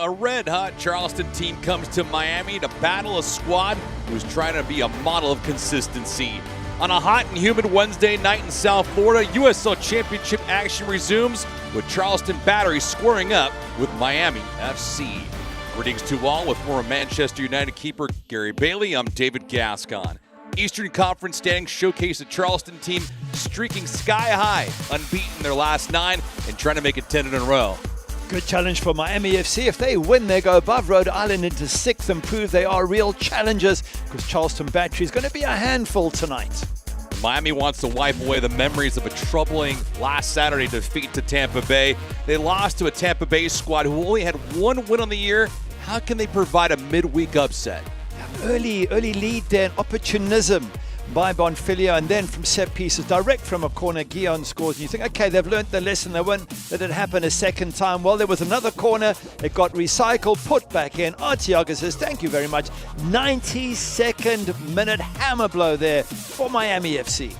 A red-hot Charleston team comes to Miami to battle a squad who's trying to be a model of consistency. On a hot and humid Wednesday night in South Florida, USL Championship action resumes with Charleston Battery squaring up with Miami FC. Greetings to all with former Manchester United keeper Gary Bailey. I'm David Gascon. Eastern Conference standings showcase a Charleston team streaking sky high, unbeaten their last 9 and trying to make it 10 in a row. Good challenge for Miami FC. If they win, they go above Rhode Island into 6th and prove they are real challengers, because Charleston Battery is going to be a handful tonight. Miami wants to wipe away the memories of a troubling last Saturday defeat to Tampa Bay. They lost to a Tampa Bay squad who only had 1 win on the year. How can they provide a midweek upset? Early lead there, and opportunism by Bonfiglio, and then from set pieces, direct from a corner, Guillon scores. And you think, okay, they've learnt the lesson. They won't let it happen a second time. Well, there was another corner. It got recycled, put back in. Artiaga says, thank you very much. 92nd minute hammer blow there for Miami FC.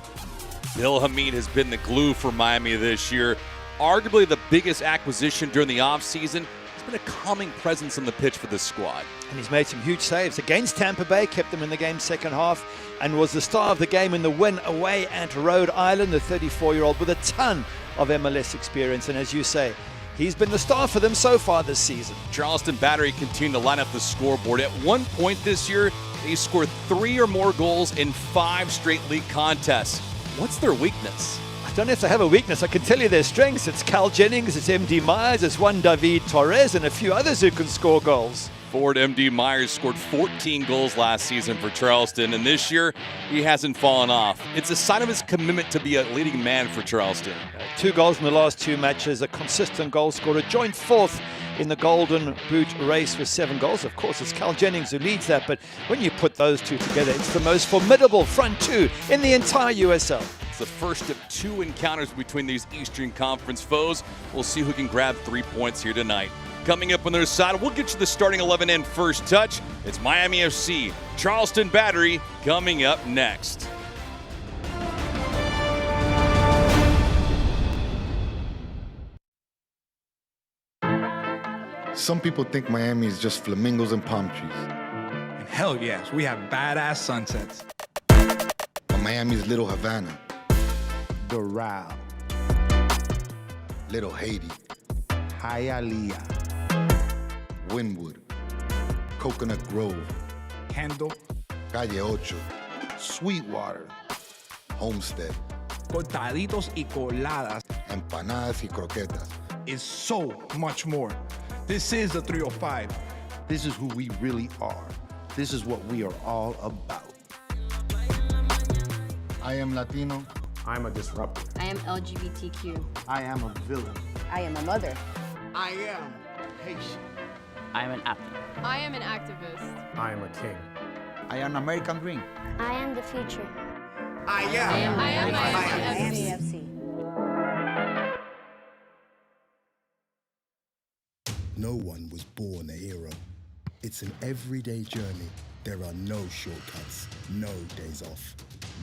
Bill Hamid has been the glue for Miami this year. Arguably the biggest acquisition during the offseason. Been a calming presence on the pitch for this squad. And he's made some huge saves against Tampa Bay, kept them in the game second half, and was the star of the game in the win away at Rhode Island, the 34-year-old with a ton of MLS experience. And as you say, he's been the star for them so far this season. Charleston Battery continue to line up the scoreboard. At one point this year, they scored 3 or more goals in 5 straight league contests. What's their weakness? I don't know if they have a weakness. I can tell you their strengths. It's Cal Jennings, it's MD Myers, it's Juan David Torres, and a few others who can score goals. Forward MD Myers scored 14 goals last season for Charleston, and this year he hasn't fallen off. It's a sign of his commitment to be a leading man for Charleston. 2 goals in the last 2 matches, a consistent goal scorer, joined 4th in the Golden Boot race with 7 goals. Of course, it's Cal Jennings who leads that, but when you put those 2 together, it's the most formidable front 2 in the entire USL. It's the first of 2 encounters between these Eastern Conference foes. We'll see who can grab 3 points here tonight. Coming up on their side, we'll get you the starting 11 and first touch. It's Miami FC, Charleston Battery coming up next. Some people think Miami is just flamingos and palm trees. And hell yes, we have badass sunsets. But Miami's Little Havana, Doral, Little Haiti, Hialeah, Wynwood, Coconut Grove, Kendall, Calle Ocho, Sweetwater, Homestead, cortaditos y coladas empanadas y croquetas. is so much more. This is the 305. This is who we really are. This is what we are all about. I am Latino. I'm a disruptor. I am LGBTQ. I am a villain. I am a mother. I am patient. I am an athlete. I am an activist. I am a king. I am American dream. I am the future. I am. I am Miami IFC. FC. No one was born a hero. It's an everyday journey. There are no shortcuts, no days off,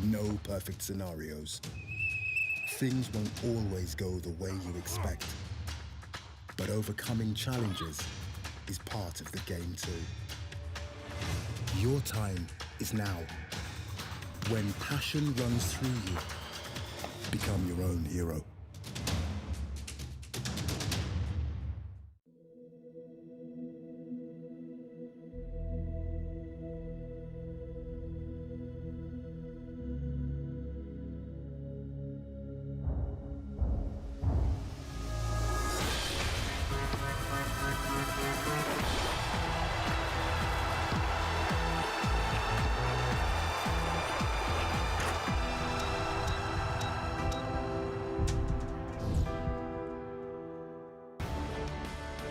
no perfect scenarios. Things won't always go the way you expect. But overcoming challenges is part of the game too. Your time is now. When passion runs through you, become your own hero.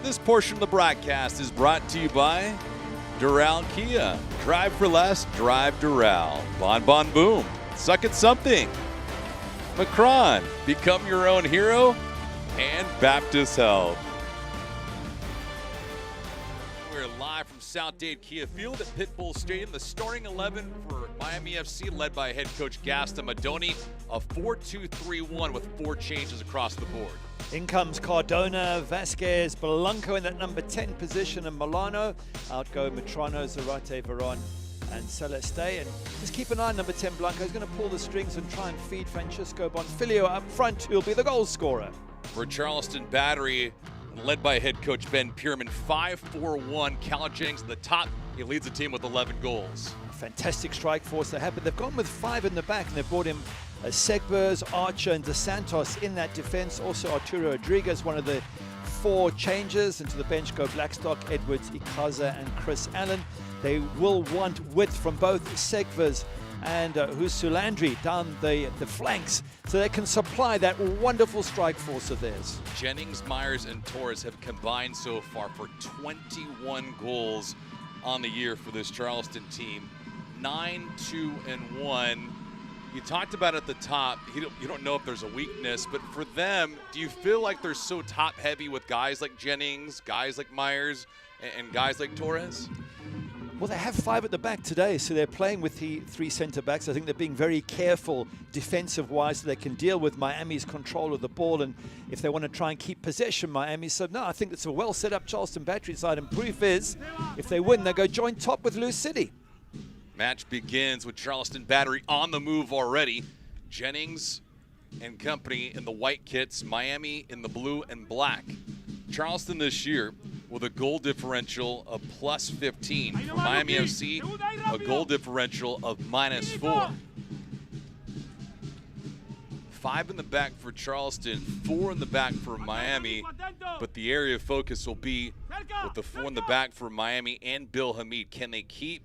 This portion of the broadcast is brought to you by Doral Kia. Drive for less, drive Doral. Bon Bon Boom, suck at something. Macron, become your own hero. And Baptist Health. We're live from South Dade Kia Field at Pitbull Stadium. The starting 11 for Miami FC, led by head coach Gaston Madoni, a 4-2-3-1 with 4 changes across the board. In comes Cardona, Vasquez, Blanco in that number 10 position, and Milano. Out go Matrano, Zarate, Veron, and Celeste. And just keep an eye on number 10, Blanco. He's going to pull the strings and try and feed Francisco Bonfilio up front, who'll be the goal scorer. For Charleston Battery, led by head coach Ben Pierman, 5-4-1. Cal Jennings at the top. He leads the team with 11 goals. Fantastic strike force they have, but they've gone with 5 in the back, and they've brought in Segbers, Archer, and De Santos in that defense. Also Arturo Rodriguez, one of the 4 changes. Into the bench go Blackstock, Edwards, Ikaza, and Chris Allen. They will want width from both Segbers and Husulandri down the flanks, so they can supply that wonderful strike force of theirs. Jennings, Myers, and Torres have combined so far for 21 goals on the year for this Charleston team. 9-2-1. You talked about at the top, you don't know if there's a weakness, but for them, do you feel like they're so top heavy with guys like Jennings, guys like Myers, and guys like Torres? Well, they have 5 at the back today, so they're playing with the 3 center backs. I think they're being very careful defensive-wise so they can deal with Miami's control of the ball, and if they want to try and keep possession, Miami. So, no, I think it's a well-set-up Charleston Battery side, and proof is, if they win, they go joint top with Lou City. Match begins with Charleston Battery on the move already. Jennings and company in the white kits, Miami in the blue and black. Charleston this year with a goal differential of plus 15. For Miami FC, a goal differential of -4. 5 in the back for Charleston, 4 in the back for Miami, but the area of focus will be with the 4 in the back for Miami and Bill Hamid. Can they keep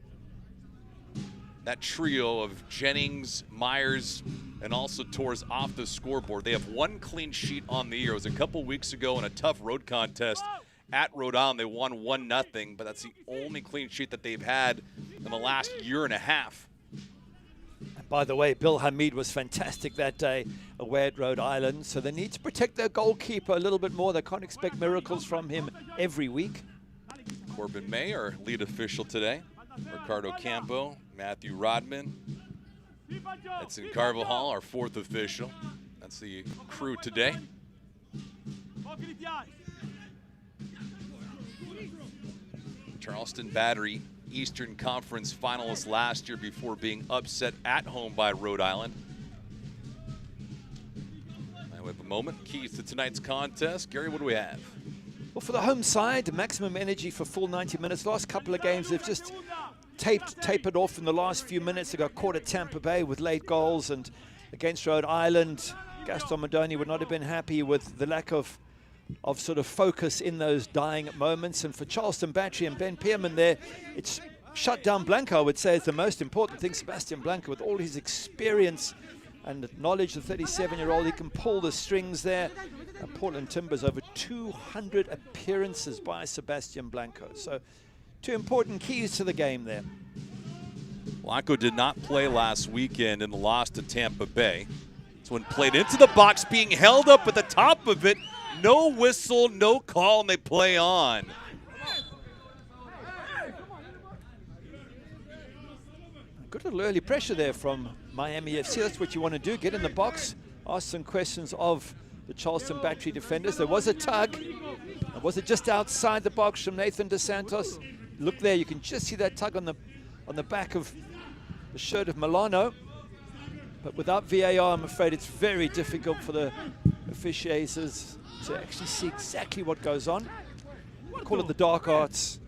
that trio of Jennings, Myers, and also Torres off the scoreboard? They have 1 clean sheet on the year. It was a couple weeks ago in a tough road contest at Rhode Island. They won 1-0, but that's the only clean sheet that they've had in the last year and a half. By the way, Bill Hamid was fantastic that day away at Rhode Island, so they need to protect their goalkeeper a little bit more. They can't expect miracles from him every week. Corbin May, our lead official today. Ricardo Campo, Matthew Rodman, Edson Carvajal, our 4th official. That's the crew today. Charleston Battery, Eastern Conference finalists last year before being upset at home by Rhode Island. And we have a moment. Keys to tonight's contest. Gary, what do we have? Well, for the home side, maximum energy for full 90 minutes. Last couple of games, they've just tapered off in the last few minutes. They got caught at Tampa Bay with late goals, and against Rhode Island, Gaston Modoni would not have been happy with the lack of sort of focus in those dying moments. And for Charleston Battery and Ben Pierman there, it's shut down Blanco, I would say, is the most important thing. Sebastian Blanco, with all his experience and knowledge, the 37-year-old, he can pull the strings there. Portland Timbers, over 200 appearances by Sebastian Blanco. So 2 important keys to the game there. Blanco did not play last weekend in the loss to Tampa Bay. This one played into the box, being held up at the top of it. No whistle, no call, and they play on. Good little early pressure there from Miami FC. That's what you want to do. Get in the box, ask some questions of the Charleston Battery defenders. There was a tug. Was it just outside the box from Nathan De Santos? Look there, you can just see that tug on the back of the shirt of Milano. But without VAR, I'm afraid it's very difficult for the officiators to actually see exactly what goes on. Call it the dark arts.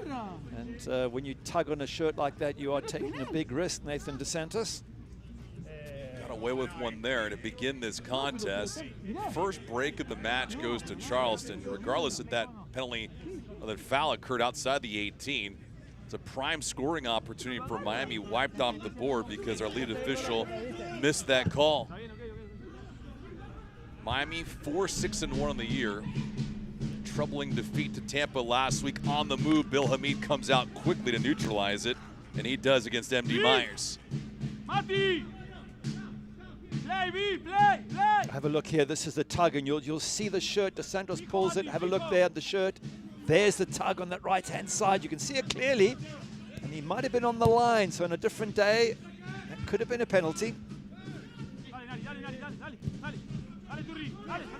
And when you tug on a shirt like that, you are taking a big risk, Nathan De Santos. Got away with one there to begin this contest. First break of the match goes to Charleston, regardless of that penalty or that foul occurred outside the 18. It's a prime scoring opportunity for Miami, wiped off the board because our lead official missed that call. Miami 4-6-1 on the year. Troubling defeat to Tampa last week. On the move, Bill Hamid comes out quickly to neutralize it, and he does against MD Myers. Have a look here. This is the tug, and you'll see the shirt. De Santos pulls it. Have a look there at the shirt. There's the tug on that right-hand side. You can see it clearly, and he might have been on the line. So on a different day, that could have been a penalty.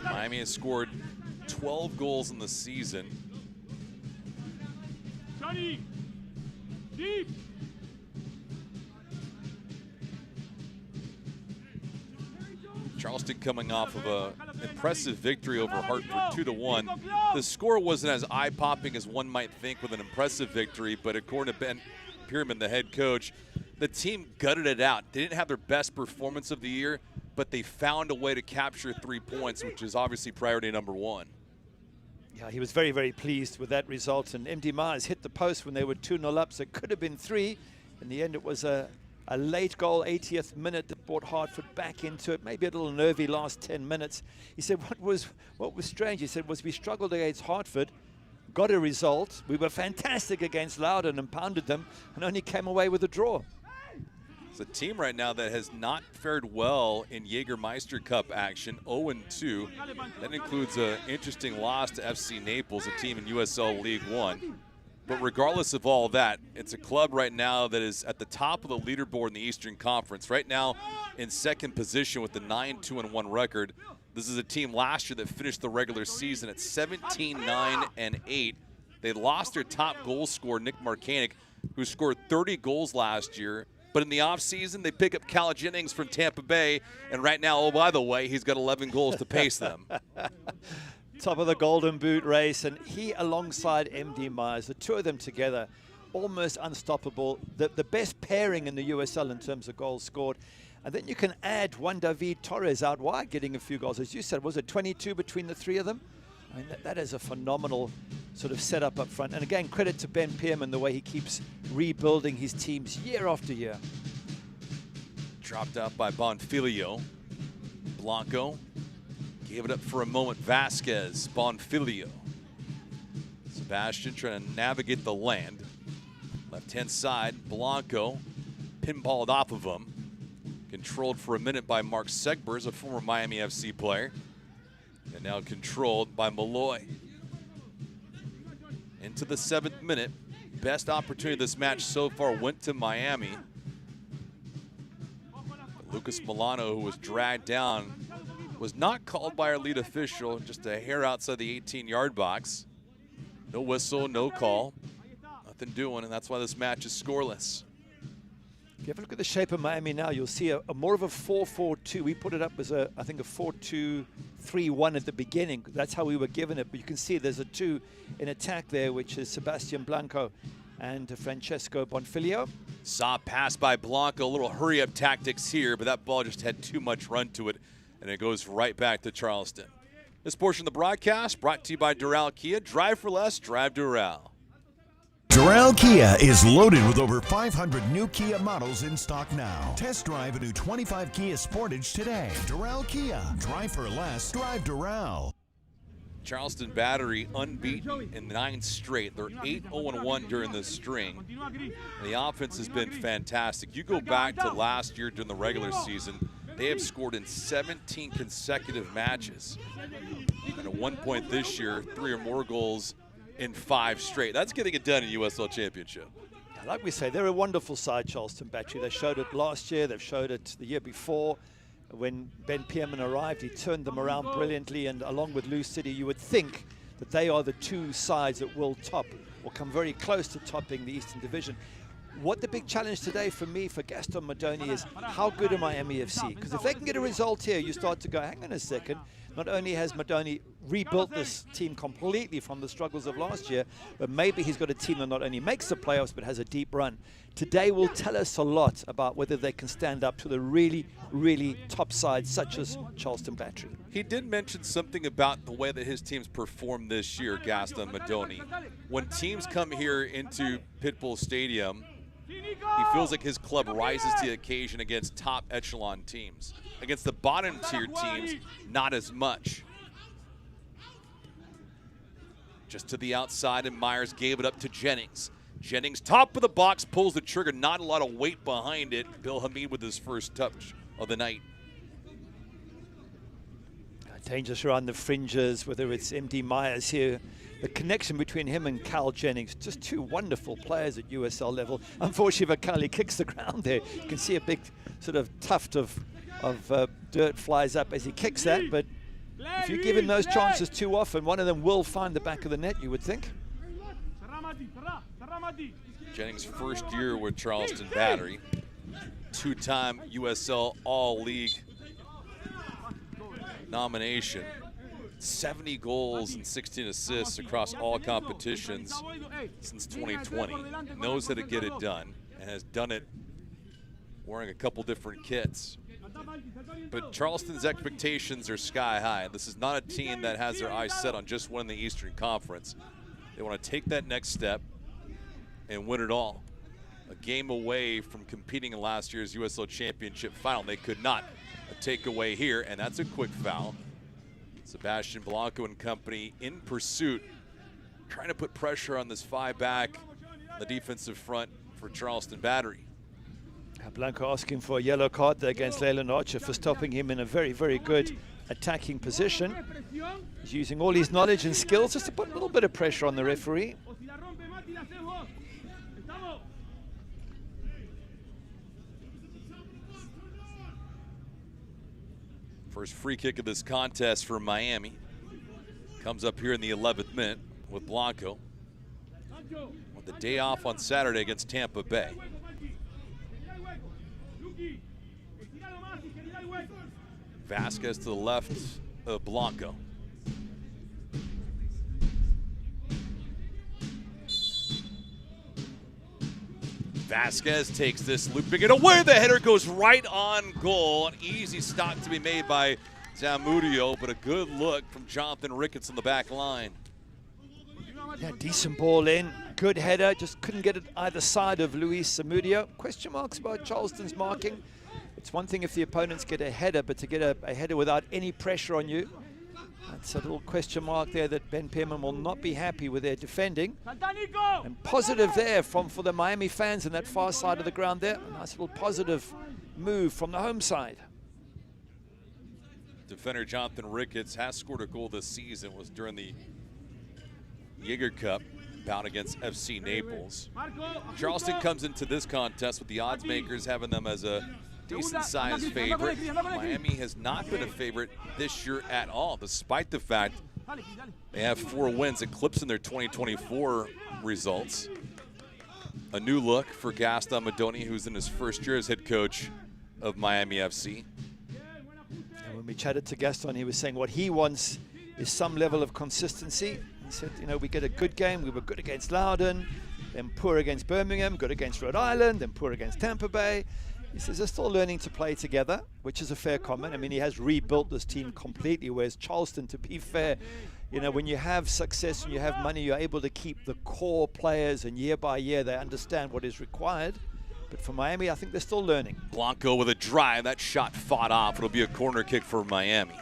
Miami has scored 12 goals in the season. Charleston coming off of an impressive victory over Hartford 2-1. The score wasn't as eye-popping as one might think with an impressive victory, but according to Ben Pierman, the head coach, the team gutted it out. They didn't have their best performance of the year, but they found a way to capture 3 points, which is obviously priority number one. Yeah, he was very, very pleased with that result. And MD Myers hit the post when they were 2-0 up, so it could have been 3. In the end, it was a late goal, 80th minute, that brought Hartford back into it. Maybe a little nervy last 10 minutes. He said what was strange, he said, was we struggled against Hartford, got a result. We were fantastic against Loudoun and pounded them, and only came away with a draw. It's a team right now that has not fared well in Jägermeister Cup action, 0-2. That includes an interesting loss to FC Naples, a team in USL League One. But regardless of all that, it's a club right now that is at the top of the leaderboard in the Eastern Conference. Right now in second position with the 9-2-1 record. This is a team last year that finished the regular season at 17-9-8. They lost their top goal scorer, Nick Marcanic, who scored 30 goals last year. But in the offseason, they pick up Cal Jennings from Tampa Bay. And right now, oh, by the way, he's got 11 goals to pace them. Top of the Golden Boot race, and he alongside MD Myers, the two of them together, almost unstoppable. The best pairing in the USL in terms of goals scored. And then you can add Juan David Torres out wide, getting a few goals. As you said, was it 22 between the three of them? I mean, that is a phenomenal sort of setup up front. And again, credit to Ben Pierman, the way he keeps rebuilding his teams year after year. Dropped out by Bonfilio. Blanco gave it up for a moment. Vasquez, Bonfilio. Sebastian trying to navigate the land. Left-hand side, Blanco pinballed off of him. Controlled for a minute by Mark Segbers, a former Miami FC player. And now controlled by Malloy. Into the 7th minute. Best opportunity of this match so far went to Miami. But Lucas Milano, who was dragged down, was not called by our lead official, just a hair outside the 18-yard box. No whistle, no call. Nothing doing, and that's why this match is scoreless. If you have a look at the shape of Miami now, you'll see a more of a 4-4-2. We put it up as I think a 4-2-3-1 at the beginning. That's how we were given it. But you can see there's a 2 in attack there, which is Sebastian Blanco and Francesco Bonfilio. Saw pass by Blanco, a little hurry-up tactics here, but that ball just had too much run to it, and it goes right back to Charleston. This portion of the broadcast brought to you by Doral Kia. Drive for less, drive Doral. Doral Kia is loaded with over 500 new Kia models in stock now. Test drive a new 25 Kia Sportage today. Doral Kia. Drive for less. Drive Doral. Charleston Battery unbeaten in 9 straight. They're 8-0-1 during this string. And the offense has been fantastic. You go back to last year during the regular season, they have scored in 17 consecutive matches. And at one point this year, 3 or more goals in 5 straight. That's getting it done in USL Championship. Like we say, they're a wonderful side, Charleston Battery. They showed it last year. They've showed it the year before. When Ben Pierman arrived, he turned them around brilliantly. And along with Lou City, you would think that they are the 2 sides that will top or come very close to topping the Eastern Division. What the big challenge today for me, for Gaston Madoni, is how good are Miami FC? Because if they can get a result here, you start to go, hang on a second. Not only has Madoni rebuilt this team completely from the struggles of last year, but maybe he's got a team that not only makes the playoffs, but has a deep run. Today will tell us a lot about whether they can stand up to the really, really top sides, such as Charleston Battery. He did mention something about the way that his teams performed this year, Gaston Madoni. When teams come here into Pitbull Stadium, he feels like his club rises to the occasion against top echelon teams. Against the bottom tier teams, not as much. Just to the outside, and Myers gave it up to Jennings. Jennings, top of the box, pulls the trigger. Not a lot of weight behind it. Bill Hamid with his first touch of the night. Dangerous around the fringes, whether it's MD Myers here. The connection between him and Cal Jennings, just 2 wonderful players at USL level. Unfortunately for Cal, he kicks the ground there. You can see a big sort of tuft of dirt flies up as he kicks that, but if you give him those chances too often, one of them will find the back of the net, you would think. Jennings' first year with Charleston Battery, two-time USL All-League nomination, 70 goals and 16 assists across all competitions since 2020. Knows how to get it done and has done it wearing a couple different kits. But Charleston's expectations are sky high. This is not a team that has their eyes set on just winning the Eastern Conference. They want to take that next step and win it all. A game away from competing in last year's USL Championship final. They could not. A takeaway here, and that's a quick foul. Sebastian Blanco and company in pursuit, trying to put pressure on this five-back, the defensive front for Charleston Battery. Blanco asking for a yellow card there against Leyland Archer for stopping him in a very, very good attacking position. He's using all his knowledge and skills just to put a little bit of pressure on the referee. First free kick of this contest for Miami. Comes up here in the 11th minute with Blanco. With the day off on Saturday against Tampa Bay. Vasquez to the left of Blanco. Vasquez takes this, looping it away. The header goes right on goal. An easy stop to be made by Zamudio, but a good look from Jonathan Ricketts on the back line. Yeah, decent ball in, good header, just couldn't get it either side of Luis Zamudio. Question marks about Charleston's marking. It's one thing if the opponents get a header, but to get a header without any pressure on you, that's a little question mark there that Ben Pearman will not be happy with their defending. And positive there for the Miami fans on that far side of the ground there. A nice little positive move from the home side. Defender Jonathan Ricketts has scored a goal this season. Was during the Jaeger Cup bout against FC Naples. Charleston comes into this contest with the odds makers having them as a decent-sized favorite. Miami has not been a favorite this year at all, despite the fact they have 4 wins, eclipsing their 2024 results. A new look for Gaston Madoni, who's in his first year as head coach of Miami FC. And when we chatted to Gaston, he was saying what he wants is some level of consistency. He said, you know, we get a good game. We were good against Loudoun, then poor against Birmingham, good against Rhode Island, then poor against Tampa Bay. He says they're still learning to play together, which is a fair comment. I mean, he has rebuilt this team completely, whereas Charleston, to be fair, you know, when you have success and you have money, you're able to keep the core players, and year by year they understand what is required. But for Miami, I think they're still learning. Blanco with a drive. That shot fought off. It'll be a corner kick for Miami.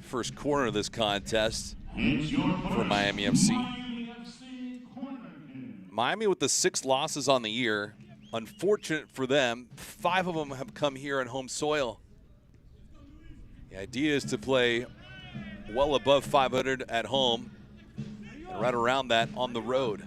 First corner of this contest for Miami FC. Miami with the 6 losses on the year. Unfortunate for them, 5 of them have come here on home soil. The idea is to play well above 500 at home and right around that on the road.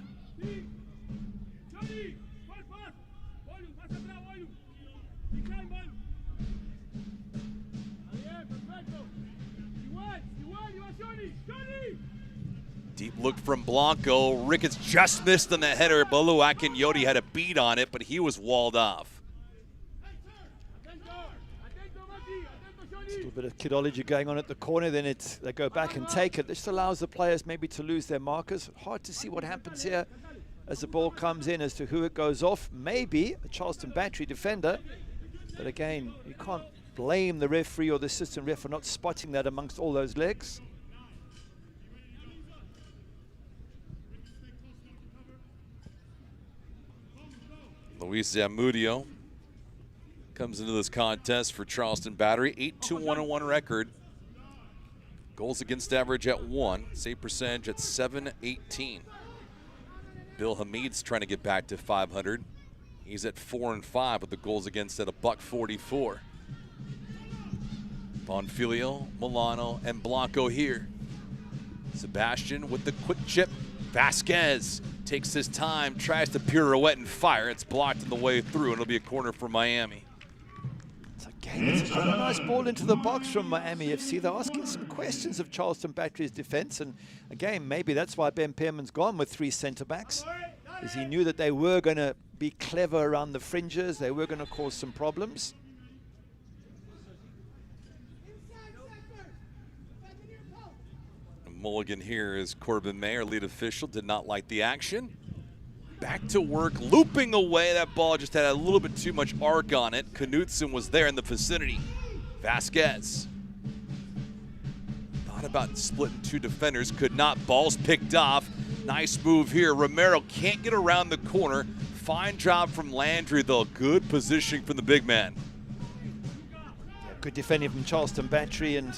Deep look from Blanco. Ricketts just missed on the header. Bolu Akinyoti had a beat on it, but he was walled off. A little bit of kidology going on at the corner, then they go back and take it. This allows the players maybe to lose their markers. Hard to see what happens here as the ball comes in as to who it goes off. Maybe a Charleston Battery defender, but again, you can't blame the referee or the assistant ref for not spotting that amongst all those legs. Luis Zamudio comes into this contest for Charleston Battery. 8-2-1-1 record. Goals against average at 1. Save percentage at .718. Bill Hamid's trying to get back to 500. He's at 4-5 with the goals against at $1.44. Bonfilio, Milano, and Blanco here. Sebastian with the quick chip. Vasquez takes his time, tries to pirouette and fire. It's blocked on the way through, and it'll be a corner for Miami. So It's a nice ball into the box from Miami FC. They're asking some questions of Charleston Battery's defense, and again, maybe that's why Ben Pearman's gone with 3 centre-backs, because he knew that they were going to be clever around the fringes, they were going to cause some problems. Mulligan here is Corbin Mayer, lead official, did not like the action. Back to work, looping away. That ball just had a little bit too much arc on it. Knutson was there in the vicinity. Vasquez thought about splitting 2 defenders, could not. Ball's picked off. Nice move here. Romero can't get around the corner. Fine job from Landry, though. Good positioning from the big man. Yeah, good defending from Charleston Battery, and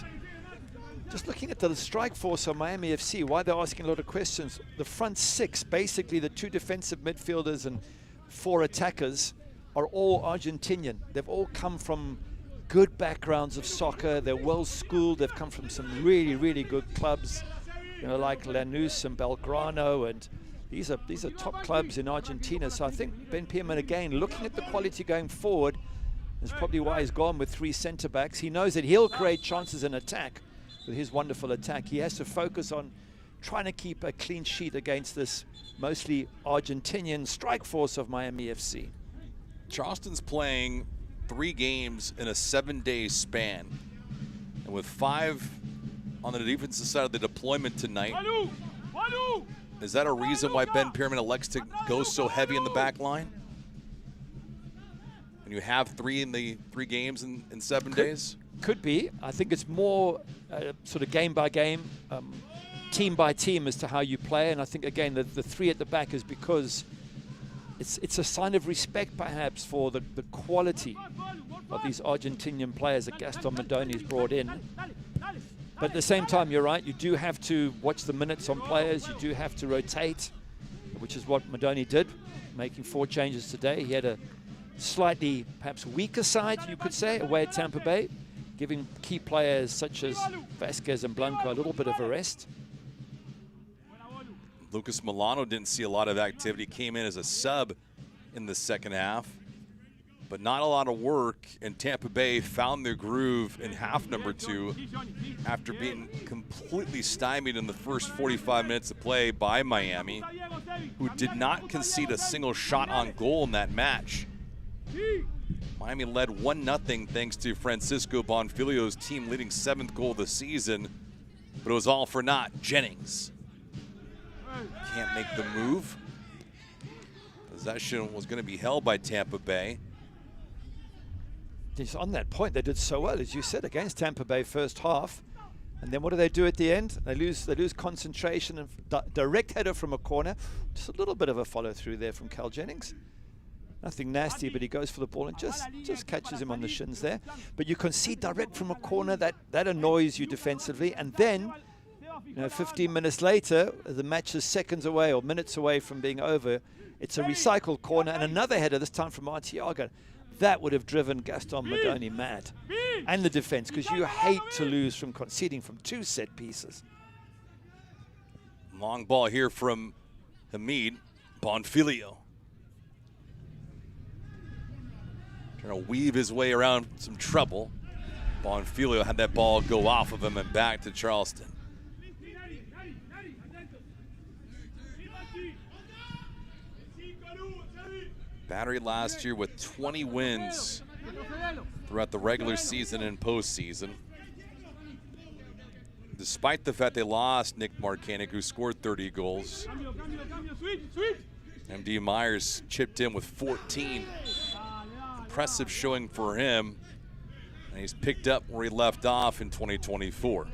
just looking at the strike force of Miami FC, why they're asking a lot of questions. The front 6, basically the 2 defensive midfielders and 4 attackers, are all Argentinian. They've all come from good backgrounds of soccer. They're well schooled. They've come from some really, really good clubs, you know, like Lanús and Belgrano, and these are top clubs in Argentina. So I think Ben Pearman, again, looking at the quality going forward, is probably why he's gone with 3 centre-backs. He knows that he'll create chances in attack with his wonderful attack. He has to focus on trying to keep a clean sheet against this mostly Argentinian strike force of Miami FC. Charleston's playing 3 games in a 7-day span. And with 5 on the defensive side of the deployment tonight, is that a reason why Ben Pearman elects to go so heavy in the back line? When you have 3 in the 3 games in 7 days? Could be. I think it's more sort of game by game, team by team as to how you play. And I think, again, the 3 at the back is because it's a sign of respect, perhaps, for the quality of these Argentinian players that Gaston Madoni's brought in. But at the same time, you're right, you do have to watch the minutes on players. You do have to rotate, which is what Madoni did, making 4 changes today. He had a slightly, perhaps, weaker side, you could say, away at Tampa Bay, giving key players such as Vasquez and Blanco a little bit of a rest. Lucas Milano didn't see a lot of activity, came in as a sub in the second half, but not a lot of work, and Tampa Bay found their groove in half number 2 after being completely stymied in the first 45 minutes of play by Miami, who did not concede a single shot on goal in that match. Miami led 1-0 thanks to Francisco Bonfilio's team leading 7th goal of the season, but it was all for naught. Jennings can't make the move. Possession was going to be held by Tampa Bay. Just on that point, they did so well, as you said, against Tampa Bay first half. And then what do they do at the end? They lose concentration, and direct header from a corner. Just a little bit of a follow through there from Cal Jennings. Nothing nasty, but he goes for the ball and just catches him on the shins there. But you concede direct from a corner, that annoys you defensively. And then, 15 minutes later, the match is seconds away or minutes away from being over. It's a recycled corner and another header, this time from Arteaga. That would have driven Gaston Madoni mad. And the defense, because you hate to lose from conceding from 2 set pieces. Long ball here from Hamid Bonfilio. Trying to weave his way around some trouble. Bonfilio had that ball go off of him and back to Charleston. Battery last year with 20 wins throughout the regular season and postseason. Despite the fact they lost Nick Marcanic, who scored 30 goals. MD Myers chipped in with 14. Impressive showing for him, and he's picked up where he left off in 2024.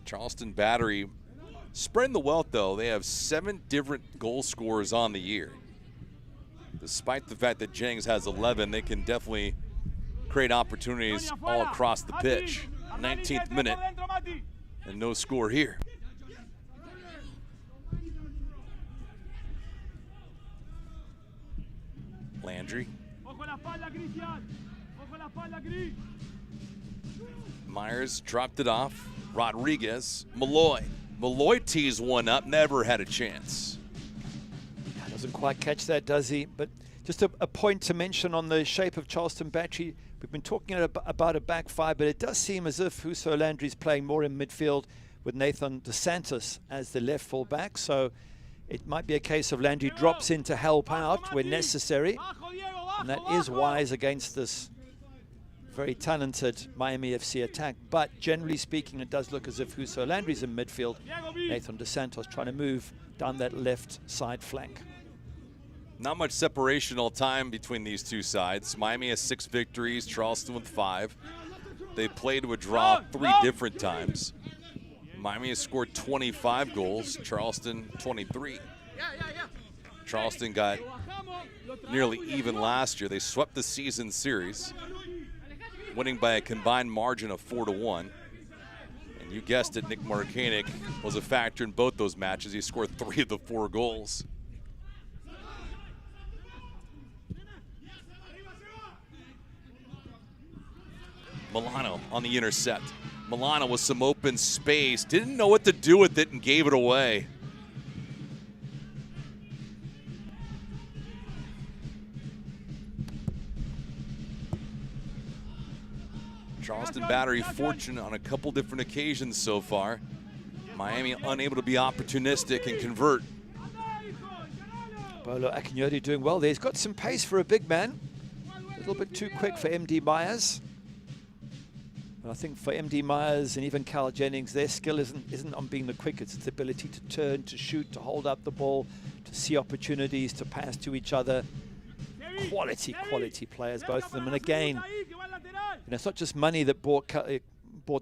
Charleston Battery spreading the wealth, though. They have 7 different goal scorers on the year. Despite the fact that Jennings has 11, they can definitely create opportunities all across the pitch. 19th minute, and no score here. Landry. Myers dropped it off. Rodriguez. Malloy. Malloy tees one up, never had a chance. Doesn't quite catch that, does he? But Just a point to mention on the shape of Charleston Battery. We've been talking about a back five, but it does seem as if Huso Landry is playing more in midfield with Nathan DeSantis as the left full back. So it might be a case of Landry drops in to help out when necessary. And that is wise against this very talented Miami FC attack. But generally speaking, it does look as if Huso Landry's in midfield. Nathan DeSantis trying to move down that left side flank. Not much separation all time between these two sides. Miami has 6 victories, Charleston with 5. They played to a draw 3 different times. Miami has scored 25 goals, Charleston 23. Charleston got nearly even last year. They swept the season series, winning by a combined margin of 4-1. And you guessed it, Nick Markanek was a factor in both those matches. He scored 3 of the 4 goals. Milano on the intercept. Milano with some open space. Didn't know what to do with it and gave it away. Charleston Battery fortunate on a couple different occasions so far. Miami unable to be opportunistic and convert. Bolo Akinyori doing well there. He's got some pace for a big man. A little bit too quick for MD Myers. I think for MD Myers and even Cal Jennings, their skill isn't on being the quickest. It's the ability to turn, to shoot, to hold up the ball, to see opportunities, to pass to each other. Quality players, both of them. And again, it's not just money that bought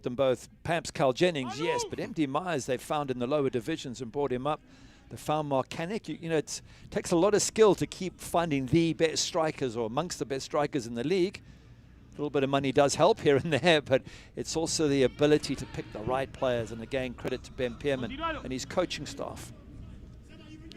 them both. Perhaps Cal Jennings, yes, but MD Myers they found in the lower divisions and brought him up. They found Markanek. It takes a lot of skill to keep finding the best strikers or amongst the best strikers in the league. A little bit of money does help here and there, but it's also the ability to pick the right players. And again, credit to Ben Pearman and his coaching staff.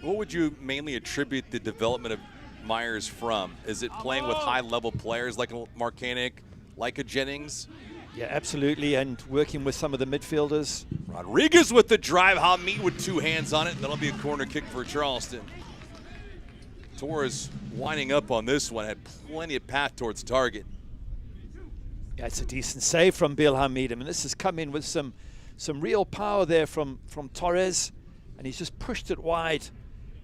What would you mainly attribute the development of Myers from? Is it playing with high-level players like a Markanek, like a Jennings? Yeah, absolutely, and working with some of the midfielders. Rodriguez with the drive. Hamid with 2 hands on it. That'll be a corner kick for Charleston. Torres winding up on this one, had plenty of path towards target. Yeah, it's a decent save from Bill Hamid. I mean, this has come in with some real power there from Torres, and he's just pushed it wide.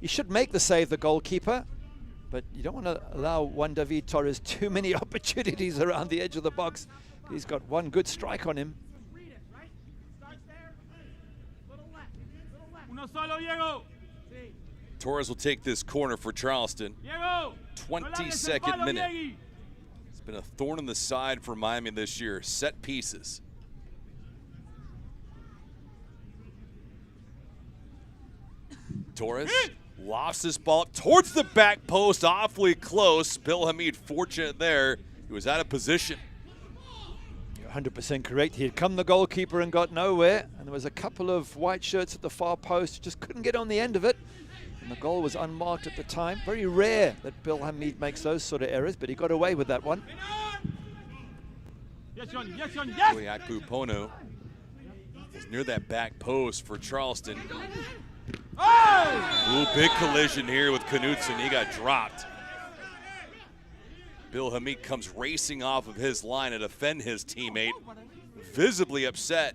He should make the save, the goalkeeper, but you don't want to allow Juan David Torres too many opportunities around the edge of the box. He's got one good strike on him. Torres will take this corner for Charleston. 22nd minute. It's been a thorn in the side for Miami this year. Set pieces. Torres lofts this ball up towards the back post, awfully close. Bill Hamid fortunate there. He was out of position. You're 100% correct. He had come the goalkeeper and got nowhere. And there was a couple of white shirts at the far post. Just couldn't get on the end of it. And the goal was unmarked at the time. Very rare that Bill Hamid makes those sort of errors, but he got away with that one. Akpu Pono is near that back post for Charleston. Ooh, big collision here with Knutson. He got dropped. Bill Hamid comes racing off of his line to defend his teammate, visibly upset.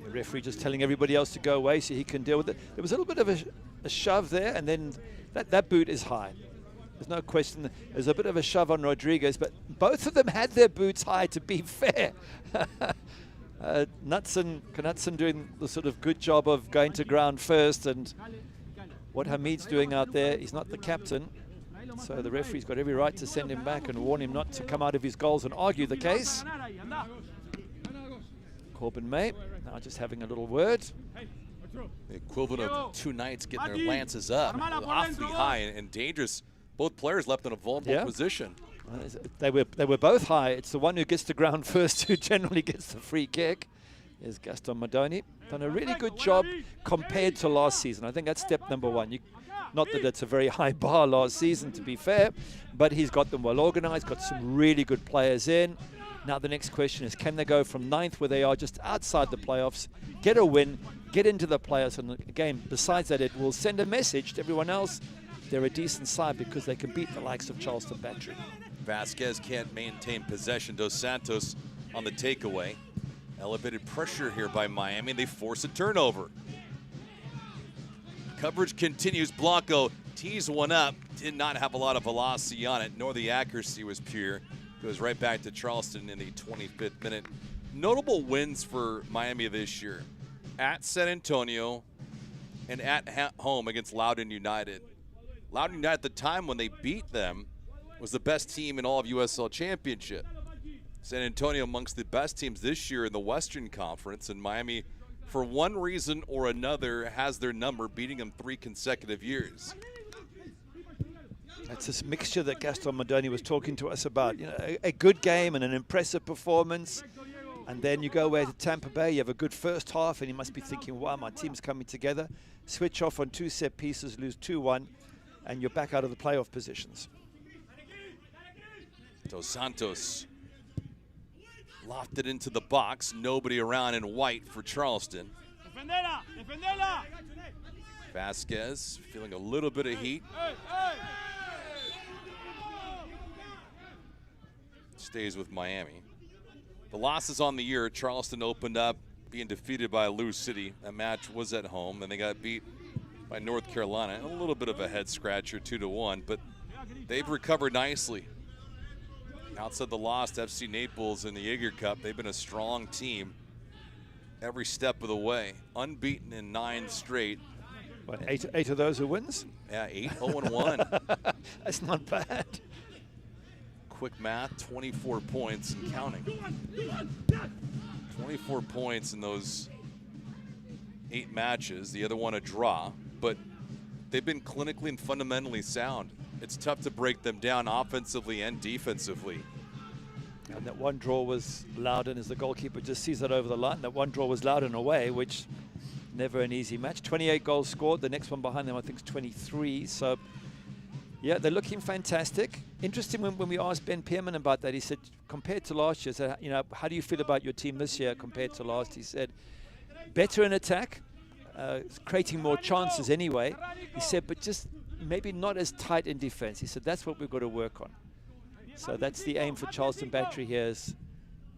The referee just telling everybody else to go away so he can deal with it. There was a little bit of a shove there, and then that boot is high. There's no question. There's a bit of a shove on Rodriguez, but both of them had their boots high, to be fair. Knutson doing the sort of good job of going to ground first, and what Hamid's doing out there, he's not the captain. So the referee's got every right to send him back and warn him not to come out of his goals and argue the case. Corbin May now just having a little word. The equivalent of 2 knights getting their lances up. Awfully high and dangerous. Both players left in a vulnerable position. They were both high. It's the one who gets to ground first who generally gets the free kick. There's Gaston Madoni. Done a really good job compared to last season. I think that's step number 1. Not that it's a very high bar last season, to be fair, but he's got them well organized, got some really good players in. Now the next question is, can they go from 9th, where they are just outside the playoffs, get a win, get into the playoffs. And again, besides that, it will send a message to everyone else. They're a decent side because they can beat the likes of Charleston Battery. Vasquez can't maintain possession. Dos Santos on the takeaway. Elevated pressure here by Miami. They force a turnover. Coverage continues. Blanco tees one up. Did not have a lot of velocity on it, nor the accuracy was pure. Goes right back to Charleston in the 25th minute. Notable wins for Miami this year. At San Antonio and at home against Loudoun United. Loudoun United at the time when they beat them was the best team in all of USL Championship. San Antonio amongst the best teams this year in the Western Conference, and Miami, for one reason or another, has their number, beating them 3 consecutive years. That's this mixture that Gaston Modoni was talking to us about. You know, a good game and an impressive performance, and then you go away to Tampa Bay, you have a good first half, and you must be thinking, wow, my team's coming together. Switch off on 2 set pieces, lose 2-1, and you're back out of the playoff positions. Dos Santos lofted into the box. Nobody around in white for Charleston. Vasquez feeling a little bit of heat. Stays with Miami. The losses on the year, Charleston opened up being defeated by Lou City. That match was at home, and they got beat by North Carolina. A little bit of a head scratcher, 2-1, but they've recovered nicely. Outside the loss to FC Naples in the Jaeger Cup, they've been a strong team every step of the way. Unbeaten in 9 straight. What, eight of those are wins? Yeah, 8-0-1. That's not bad. Quick math, 24 points and counting. 24 points in those 8 matches, the other one a draw, but they've been clinically and fundamentally sound. It's tough to break them down offensively and defensively. And that one draw was Loudoun, as the goalkeeper just sees it over the line. That one draw was Loudoun away, which never an easy match. 28 goals scored. The next one behind them, I think, is 23. So, yeah, they're looking fantastic. Interesting when we asked Ben Pearman about that, he said, compared to last year, said, you know, how do you feel about your team this year compared to last? He said, better in attack, creating more chances anyway. He said, but just maybe not as tight in defense. He said, that's what we've got to work on. So that's the aim for Charleston Battery here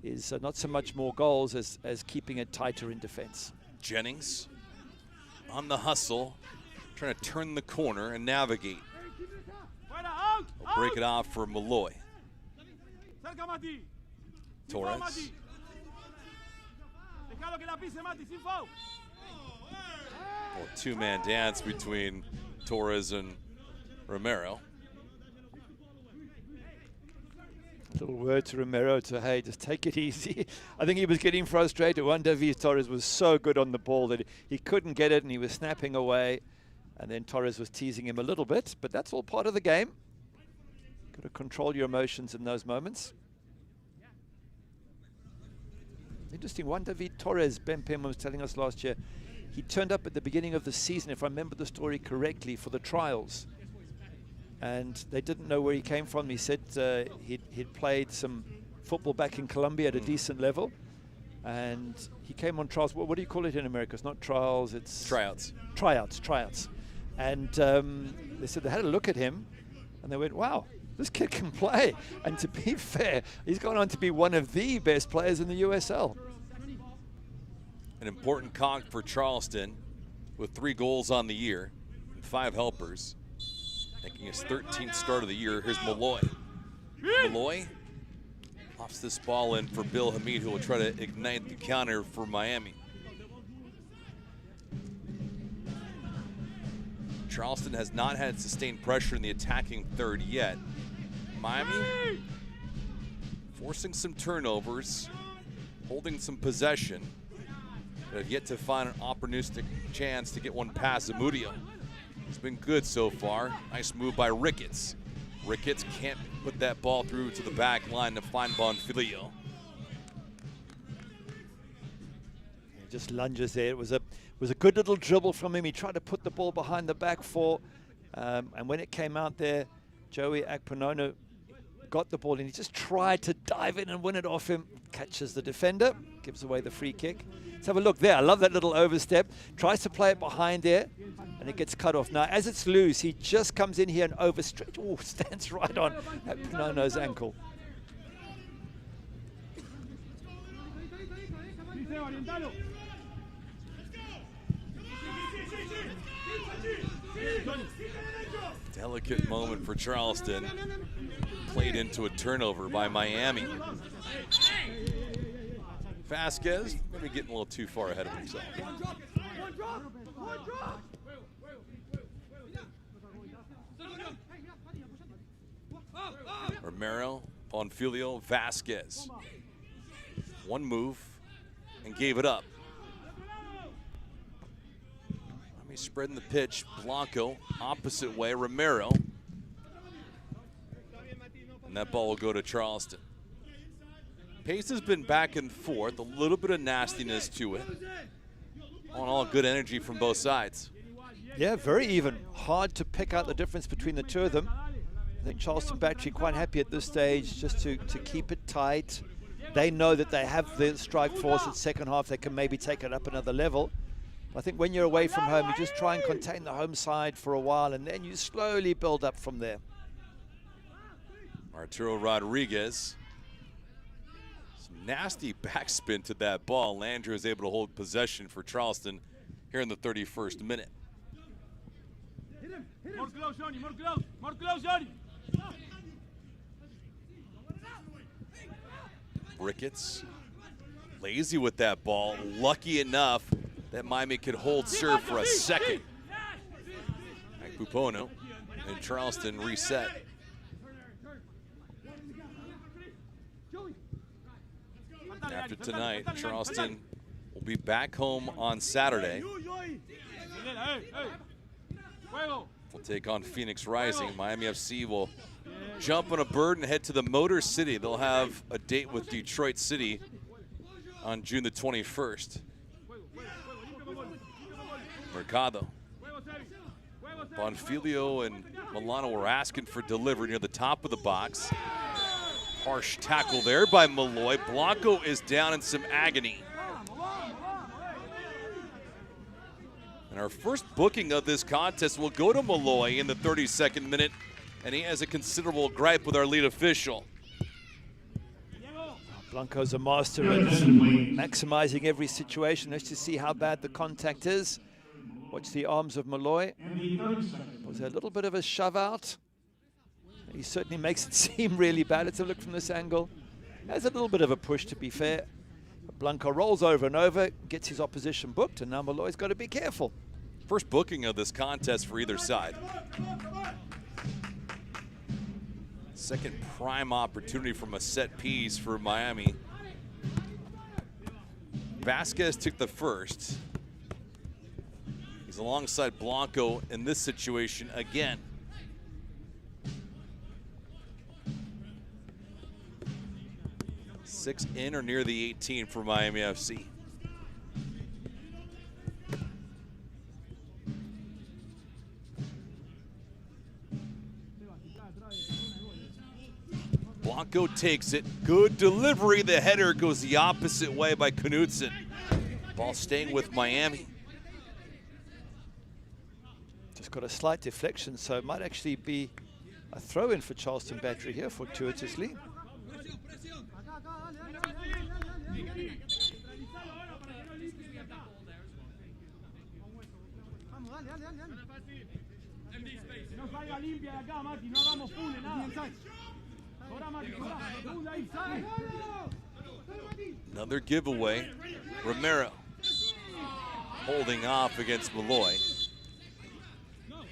is not so much more goals as keeping it tighter in defense. Jennings on the hustle, trying to turn the corner and navigate. He'll break it off for Malloy. Torres. Well, 2-man dance between Torres and Romero. Little word to Romero to, hey, just take it easy. I think he was getting frustrated. Juan David Torres was so good on the ball that he couldn't get it and he was snapping away. And then Torres was teasing him a little bit, but that's all part of the game. Got to control your emotions in those moments. Interesting, Juan David Torres, Ben Pearman was telling us last year, he turned up at the beginning of the season, if I remember the story correctly, for the trials. And they didn't know where he came from. He said he'd played some football back in Colombia at a decent level. And he came on trials. What do you call it in America? It's not trials, it's... Tryouts. Tryouts. And they said they had a look at him and they went, wow, this kid can play. And to be fair, he's gone on to be one of the best players in the USL. An important cog for Charleston with 3 goals on the year and 5 helpers. Making his 13th start of the year. Here's Malloy. Malloy offs this ball in for Bill Hamid, who will try to ignite the counter for Miami. Charleston has not had sustained pressure in the attacking third yet. Miami forcing some turnovers, holding some possession, but have yet to find an opportunistic chance to get one past Zamudio. It's been good so far. Nice move by Ricketts. Ricketts can't put that ball through to the back line to find Bonfilio. He just lunges there. It was a good little dribble from him. He tried to put the ball behind the back 4. And when it came out there, Joey Akponono got the ball and he just tried to dive in and win it off him. Catches the defender, gives away the free kick. Let's have a look there. I love that little overstep. Tries to play it behind there, and it gets cut off. Now, as it's loose, he just comes in here and overstretch. Oh, stands right on Pinano's ankle. Delicate moment for Charleston. Played into a turnover by Miami. Vasquez, maybe getting a little too far ahead of himself. Romero, Bonfilio, Vasquez. One move and gave it up. He's spreading the pitch. Blanco, opposite way, Romero. And that ball will go to Charleston. Pace has been back and forth, a little bit of nastiness to it. All in all, good energy from both sides. Yeah, very even. Hard to pick out the difference between the two of them. I think Charleston Battery quite happy at this stage just to keep it tight. They know that they have the strike force at second half. They can maybe take it up another level. I think when you're away from home, you just try and contain the home side for a while, and then you slowly build up from there. Arturo Rodriguez. Some nasty backspin to that ball. Landry is able to hold possession for Charleston here in the 31st minute. More close, Johnny. More close. More close, Johnny. Ricketts, lazy with that ball. Lucky enough that Miami could hold serve for a second. Pupono and Charleston reset. After tonight, Charleston will be back home on Saturday. We'll take on Phoenix Rising. Miami FC will jump on a bird and head to the Motor City. They'll have a date with Detroit City on June the 21st. Mercado. Bonfilio and Milano were asking for delivery near the top of the box. Harsh tackle there by Malloy. Blanco is down in some agony. And our first booking of this contest will go to Malloy in the 32nd minute, and he has a considerable gripe with our lead official. Blanco's a master at maximizing every situation. Let's just see how bad the contact is. Watch the arms of Malloy. Was there a little bit of a shove out? He certainly makes it seem really bad. Let's have a look from this angle. There's a little bit of a push, to be fair. But Blanco rolls over and over, gets his opposition booked, and now Malloy's got to be careful. First booking of this contest for either side. Second prime opportunity from a set piece for Miami. Vasquez took the first. He's alongside Blanco in this situation again. Six in or near the 18 for Miami FC. Blanco takes it. Good delivery. The header goes the opposite way by Knudsen. Ball staying with Miami. Just got a slight deflection, so it might actually be a throw-in for Charleston Battery here fortuitously. Another giveaway. Romero holding off against Malloy.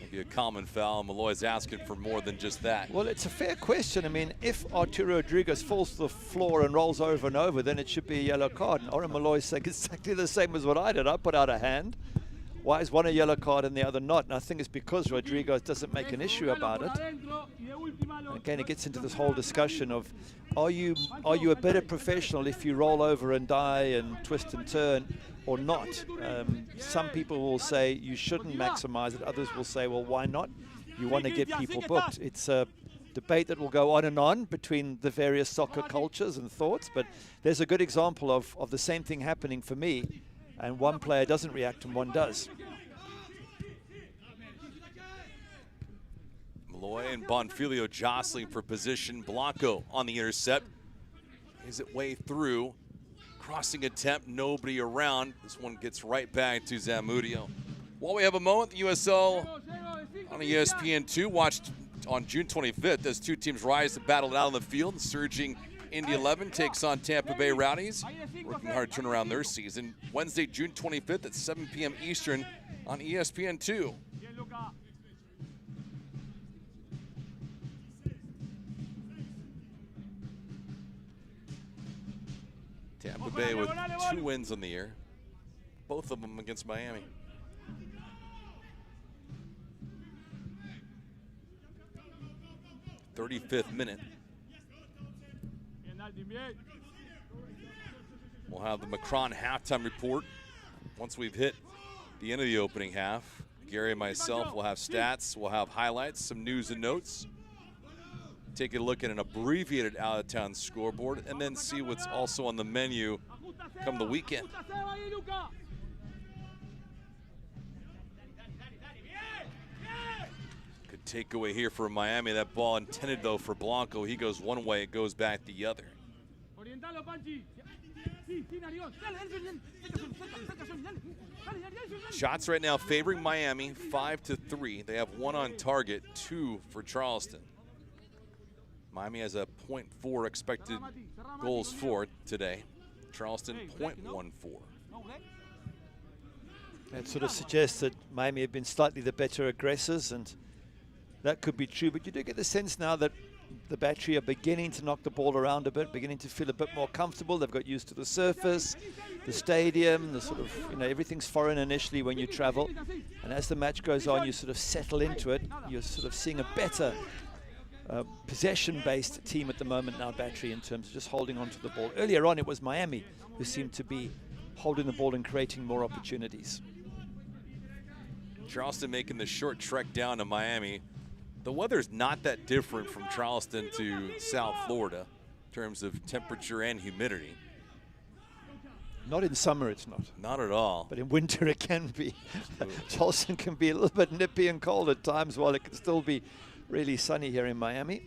Maybe a common foul. Malloy's asking for more than just that. Well, it's a fair question. I mean, if Arturo Rodriguez falls to the floor and rolls over and over, then it should be a yellow card. And Oren Malloy's saying exactly the same as what I did. I put out a hand. Why is one a yellow card and the other not? And I think it's because Rodriguez doesn't make an issue about it. And again, it gets into this whole discussion of, are you a better professional if you roll over and die and twist and turn or not? Some people will say you shouldn't maximize it. Others will say, well, why not? You want to get people booked. It's a debate that will go on and on between the various soccer cultures and thoughts, but there's a good example of the same thing happening for me, and one player doesn't react and one does. Malloy and Bonfilio jostling for position. Blanco on the intercept. Is it way through? Crossing attempt, nobody around. This one gets right back to Zamudio. While we have a moment, the USL on ESPN2 watched on June 25th as two teams rise to battle it out on the field. The surging Indy 11 takes on Tampa Bay Rowdies, working hard to turn around their season. Wednesday, June 25th at 7 p.m. Eastern on ESPN2. Tampa Bay with 2 wins on the year, both of them against Miami. '35th minute. We'll have the Macron halftime report once we've hit the end of the opening half. Gary and myself will have stats, we'll have highlights, some news and notes. Take a look at an abbreviated out-of-town scoreboard, and then see what's also on the menu come the weekend. Good takeaway here for Miami. That ball intended, though, for Blanco. He goes one way, it goes back the other. Shots right now favoring Miami, 5-3. They have 1 on target, 2 for Charleston. Miami has a .4 expected goals for today. Charleston, .14. That sort of suggests that Miami have been slightly the better aggressors, and that could be true. But you do get the sense now that the Battery are beginning to knock the ball around a bit, beginning to feel a bit more comfortable. They've got used to the surface, the stadium, the sort of, everything's foreign initially when you travel. And as the match goes on, you sort of settle into it. You're sort of seeing a better possession-based team at the moment now, Battery, in terms of just holding on to the ball. Earlier on, it was Miami who seemed to be holding the ball and creating more opportunities. Charleston making the short trek down to Miami. The weather's not that different from Charleston to South Florida in terms of temperature and humidity. Not in summer, it's not. Not at all. But in winter, it can be. Charleston can be a little bit nippy and cold at times, while it can still be really sunny here in Miami.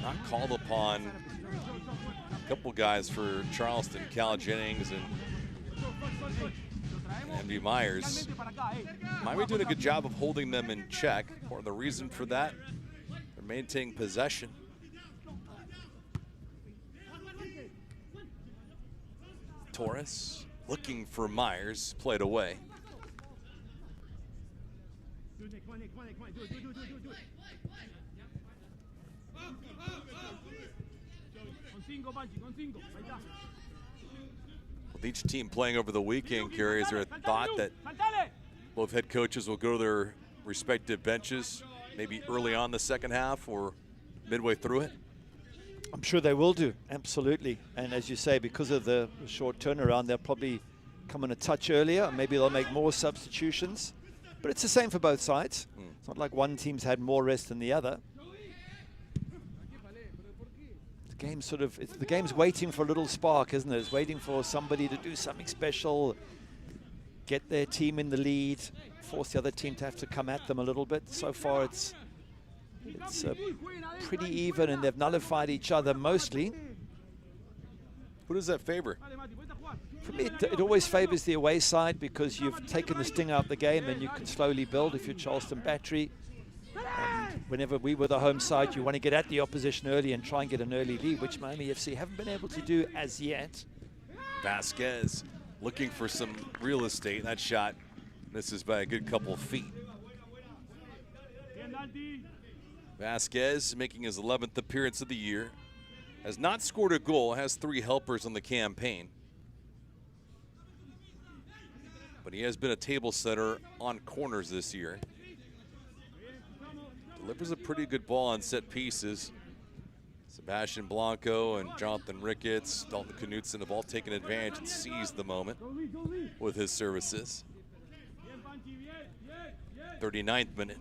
Not called upon. A couple guys for Charleston, Cal Jennings and MD Myers. Miami doing a good job of holding them in check. Or the reason for that, they're maintaining possession. Torres looking for Myers, played away. With each team playing over the weekend, Gary, is there a thought that both head coaches will go to their respective benches maybe early on the second half or midway through it? I'm sure they will do, absolutely. And as you say, because of the short turnaround, they'll probably come in a touch earlier. Maybe they'll make more substitutions. But it's the same for both sides. It's not like one team's had more rest than the other. The game's waiting for a little spark, isn't it? It's waiting for somebody to do something special, get their team in the lead, force the other team to have to come at them a little bit. So far, it's pretty even, and they've nullified each other mostly. Who does that favor? For me, it always favors the away side, because you've taken the sting out of the game and you can slowly build if you're Charleston Battery. And whenever we were the home side, you want to get at the opposition early and try and get an early lead, which Miami FC haven't been able to do as yet. Vasquez looking for some real estate. That shot misses by a good couple of feet. Vasquez making his 11th appearance of the year. Has not scored a goal, has 3 helpers on the campaign. But he has been a table setter on corners this year. Delivers a pretty good ball on set pieces. Sebastian Blanco and Jonathan Ricketts, Dalton Knutson have all taken advantage and seized the moment with his services. 39th minute.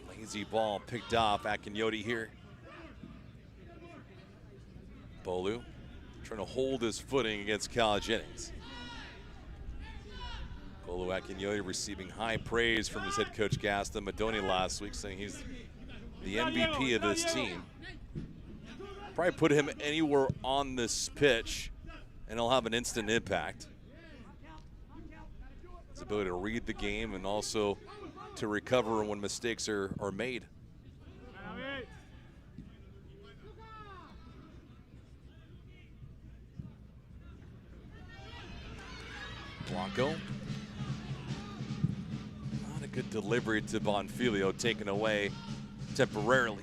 Lazy ball picked off. Akinyoti here. Bolu trying to hold his footing against Cal Jennings. Bolu Akinyoti receiving high praise from his head coach Gaston Madoni last week, saying he's the MVP of this team. Probably put him anywhere on this pitch and he'll have an instant impact. His ability to read the game and also to recover when mistakes are made. Blanco. Not a good delivery to Bonfilio, taken away temporarily.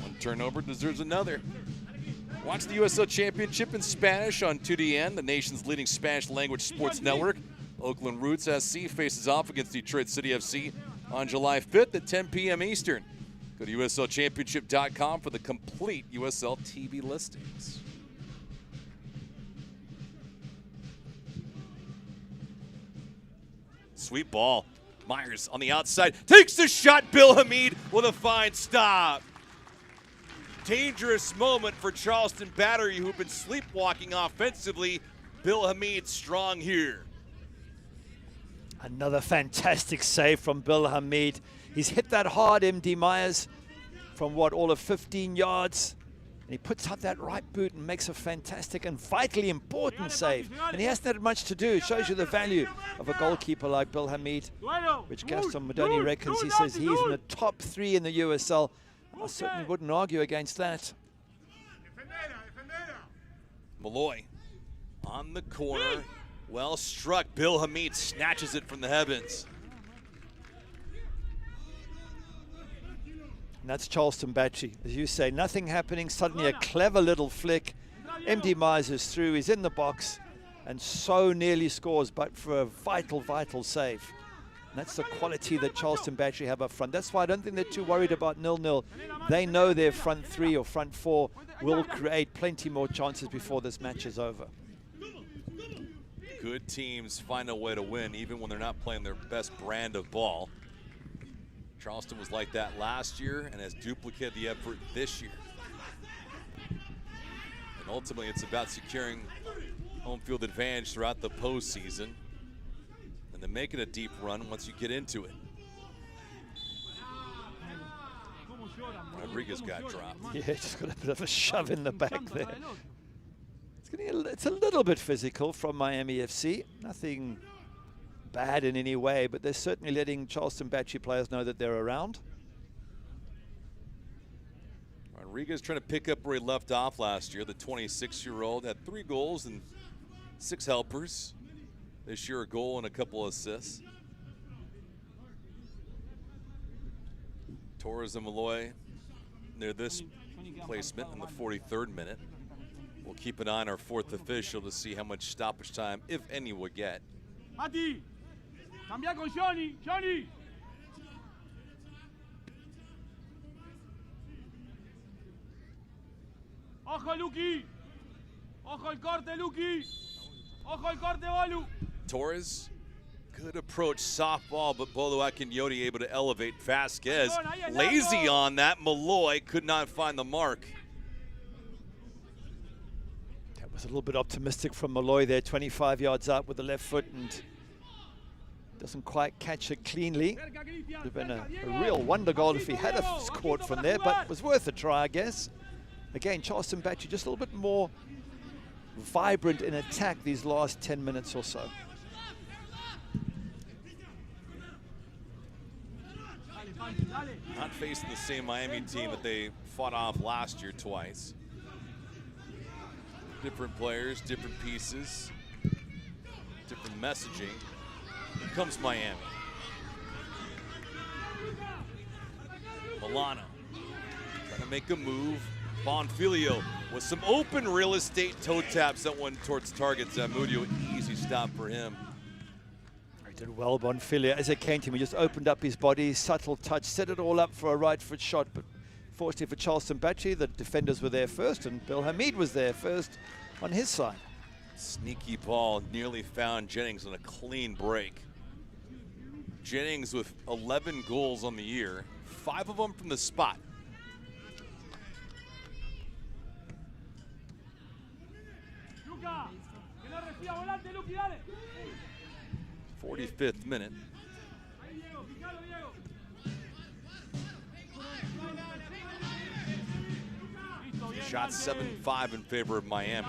One turnover deserves another. Watch the USL Championship in Spanish on 2DN, the nation's leading Spanish language sports network. Oakland Roots SC faces off against Detroit City FC on July 5th at 10 p.m. Eastern. Go to USLChampionship.com for the complete USL TV listings. Sweet ball. Myers on the outside. Takes the shot. Bill Hamid with a fine stop. Dangerous moment for Charleston Battery, who've been sleepwalking offensively. Bill Hamid strong here. Another fantastic save from Bill Hamid. He's hit that hard, MD Myers, from what, all of 15 yards. And he puts out that right boot and makes a fantastic and vitally important save. And he hasn't had much to do. It shows you the value of a goalkeeper like Bill Hamid, which Gaston Madoni reckons. He says he's in the top 3 in the USL. I certainly wouldn't argue against that. Malloy on the corner. Well struck. Bill Hamid snatches it from the heavens. And that's Charleston Battery. As you say, nothing happening. Suddenly a clever little flick. MD Myers is through. He's in the box and so nearly scores, but for a vital, vital save. And that's the quality that Charleston Battery have up front. That's why I don't think they're too worried about 0-0. They know their front 3 or front 4 will create plenty more chances before this match is over. Good teams find a way to win even when they're not playing their best brand of ball. Charleston was like that last year and has duplicated the effort this year. And ultimately it's about securing home field advantage throughout the postseason and then making a deep run once you get into it. Rodriguez got dropped. Yeah, just got a bit of a shove in the back there. It's a little bit physical from Miami FC. Nothing bad in any way, but they're certainly letting Charleston Battery players know that they're around. Rodriguez trying to pick up where he left off last year. The 26-year-old had 3 goals and 6 helpers. This year a goal and a couple assists. Torres and Malloy near this placement in the 43rd minute. We'll keep an eye on our 4th official to see how much stoppage time, if any, we'll get. Mati, cambia con Johnny, Johnny. Ojo, Luki. Ojo el corte, Luki. Ojo el corte, Bolu. Torres, good approach, soft ball, but Bolo Akinyoti able to elevate. Vasquez, lazy on that. Malloy could not find the mark. That was a little bit optimistic from Malloy there, 25 yards out with the left foot and doesn't quite catch it cleanly. Would have been a real wonder goal if he had scored from there, but it was worth a try, I guess. Again, Charleston Battery just a little bit more vibrant in attack these last 10 minutes or so. Not facing the same Miami team that they fought off last year twice. Different players, different pieces, different messaging. Here comes Miami. Milano trying to make a move. Bonfilio with some open real estate toe taps that one towards target. Zamudio, easy stop for him. He did well, Bonfilio. As it came to him, he just opened up his body, subtle touch, set it all up for a right foot shot. But fortunately for Charleston Battery, the defenders were there first, and Bill Hamid was there first on his side. Sneaky ball nearly found Jennings on a clean break. Jennings with 11 goals on the year, 5 of them from the spot. 45th minute. Shots 7-5 in favor of Miami.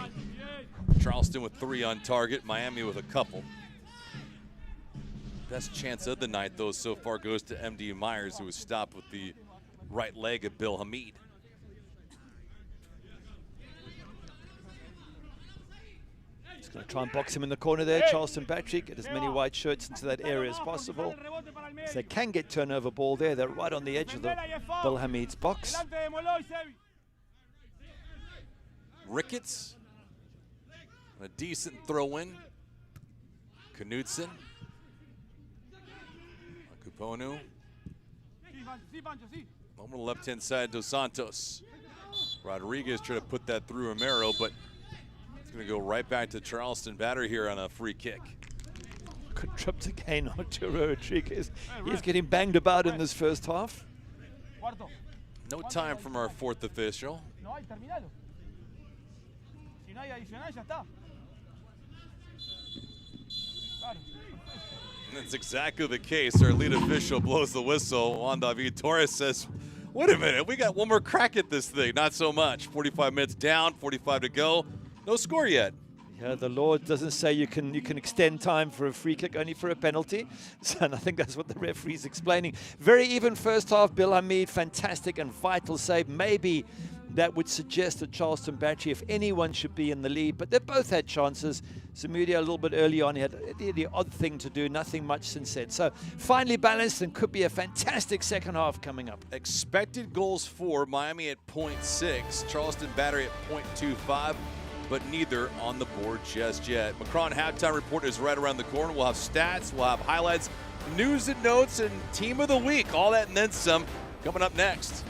Charleston with 3 on target, Miami with a couple. Best chance of the night, though, so far goes to MD Myers, who was stopped with the right leg of Bill Hamid. Just going to try and box him in the corner there, Charleston Battery, get as many white shirts into that area as possible. If they can get turnover ball there, they're right on the edge of the Bill Hamid's box. Ricketts, a decent throw-in. Knudsen, Kuponu. On the left-hand side, Dos Santos. Rodriguez trying to put that through Romero, but it's going to go right back to Charleston Battery here on a free kick. Good trip to gain Arturo Rodriguez. He's getting banged about in this first half. No time from our 4th official. That's exactly the case. Our lead official blows the whistle. Juan David Torres says, wait a minute, we got one more crack at this thing. Not so much. 45 minutes down, 45 to go. No score yet. Yeah, the law doesn't say you can extend time for a free kick, only for a penalty. So, and I think that's what the referee's explaining. Very even first half. Bill Hamid, fantastic and vital save. Maybe that would suggest that Charleston Battery, if anyone, should be in the lead. But they both had chances. Zamudio a little bit early on, he had the odd thing to do, nothing much since then. So finally balanced and could be a fantastic second half coming up. Expected goals for Miami at 0.6, Charleston Battery at 0.25, but neither on the board just yet. Macron halftime report is right around the corner. We'll have stats, we'll have highlights, news and notes, and team of the week. All that and then some coming up next.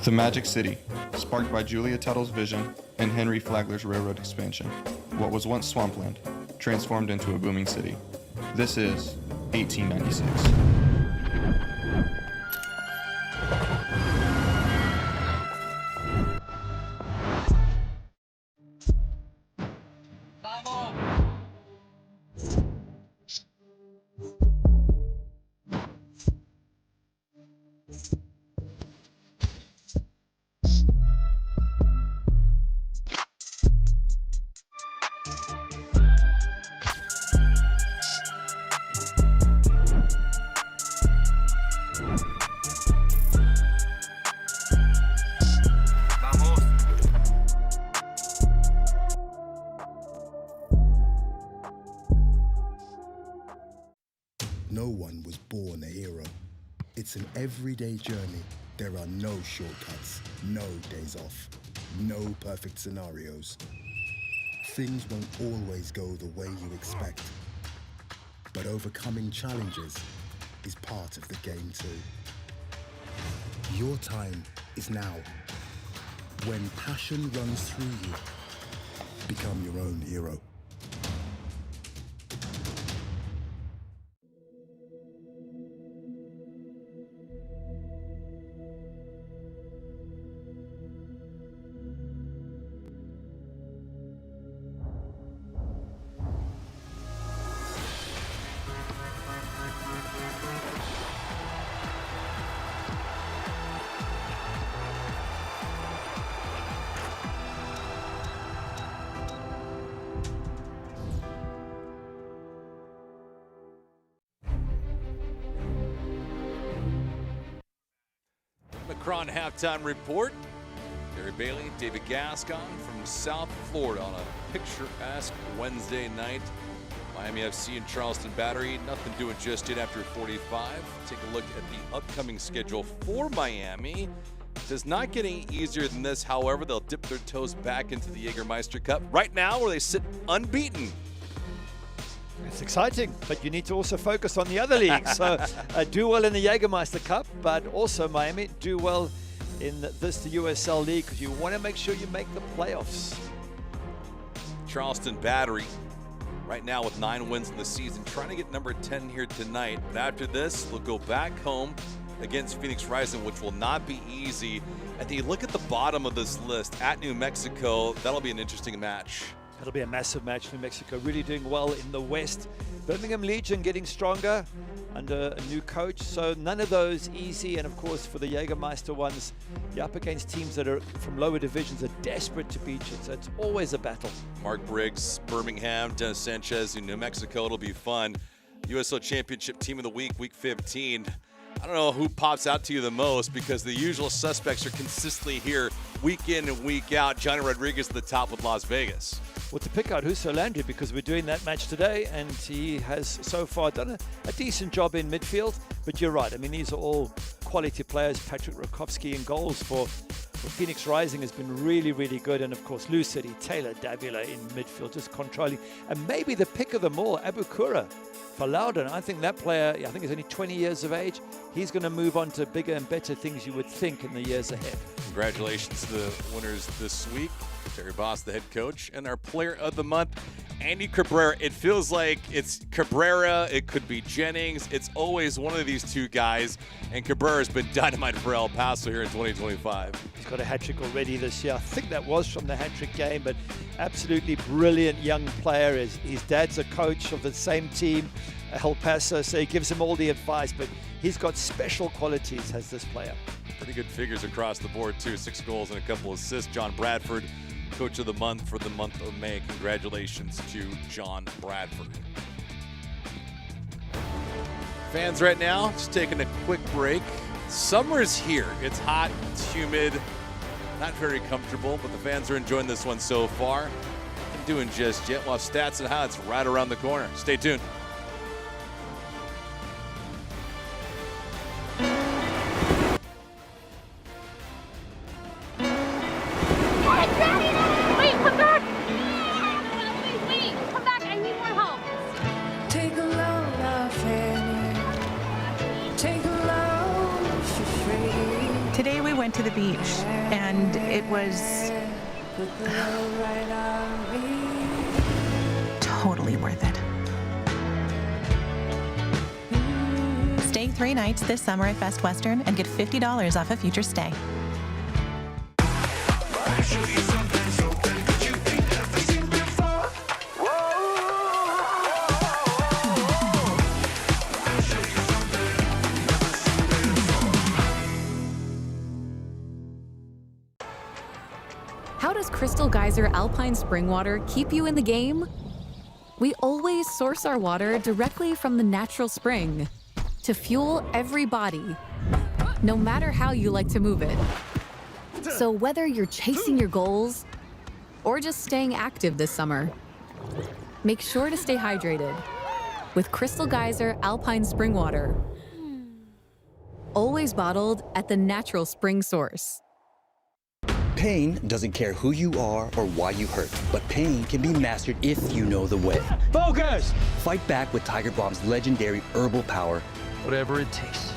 The Magic City, sparked by Julia Tuttle's vision and Henry Flagler's railroad expansion. What was once swampland, transformed into a booming city. This is 1896. No one was born a hero. It's an everyday journey. There are no shortcuts, no days off, no perfect scenarios. Things won't always go the way you expect. But overcoming challenges is part of the game too. Your time is now. When passion runs through you, become your own hero. Macron halftime report. Barry Bailey, David Gascon from South Florida on a picturesque Wednesday night. Miami FC and Charleston Battery, nothing doing just yet after 45. Take a look at the upcoming schedule for Miami. Does not get any easier than this. However, they'll dip their toes back into the Jägermeister Cup right now where they sit unbeaten. It's exciting, but you need to also focus on the other leagues. So do well in the Jägermeister Cup, but also Miami, do well in the USL League, because you want to make sure you make the playoffs. Charleston Battery right now with 9 wins in the season, trying to get number 10 here tonight. But after this, they'll go back home against Phoenix Rising, which will not be easy. And then you look at the bottom of this list at New Mexico, that'll be an interesting match. It'll be a massive match. New Mexico really doing well in the West. Birmingham Legion getting stronger under a new coach. So none of those easy. And of course, for the Jägermeister ones, you're up against teams that are from lower divisions are desperate to beat you. So it's always a battle. Mark Briggs, Birmingham, Dennis Sanchez in New Mexico. It'll be fun. USL Championship Team of the Week, Week 15. I don't know who pops out to you the most, because the usual suspects are consistently here week in and week out. Johnny Rodriguez at the top with Las Vegas. Well, to pick out Husso Landry, because we're doing that match today, and he has so far done a decent job in midfield. But you're right. I mean, these are all quality players. Patrick Rakowski in goals for Phoenix Rising has been really, really good. And of course, Lou City, Taylor Davila in midfield, just controlling. And maybe the pick of them all, Abu Kura for Loudon. I think that player, I think he's only 20 years of age. He's going to move on to bigger and better things, you would think, in the years ahead. Congratulations to the winners this week. Terry Boss, the head coach, and our player of the month, Andy Cabrera. It feels like it's Cabrera, it could be Jennings. It's always one of these two guys, and Cabrera's been dynamite for El Paso here in 2025. He's got a hat-trick already this year. I think that was from the hat-trick game, but absolutely brilliant young player. His dad's a coach of the same team, El Paso, so he gives him all the advice, but he's got special qualities, has this player. Pretty good figures across the board, too. 6 goals and a couple assists. John Bradford, Coach of the Month for the month of May. Congratulations to John Bradford. Fans right now, just taking a quick break. Summer's here. It's hot, it's humid, not very comfortable, but the fans are enjoying this one so far. Not doing just yet. We'll have stats and highlights right around the corner. Stay tuned. Today we went to the beach, and it was totally worth it. Stay 3 nights this summer at Best Western and get $50 off a future stay. How does Crystal Geyser Alpine Spring Water keep you in the game? We always source our water directly from the natural spring to fuel every body, no matter how you like to move it. So whether you're chasing your goals or just staying active this summer, make sure to stay hydrated with Crystal Geyser Alpine Spring Water. Always bottled at the natural spring source. Pain doesn't care who you are or why you hurt, but pain can be mastered if you know the way. Focus! Fight back with Tiger Balm's legendary herbal power. Whatever it takes.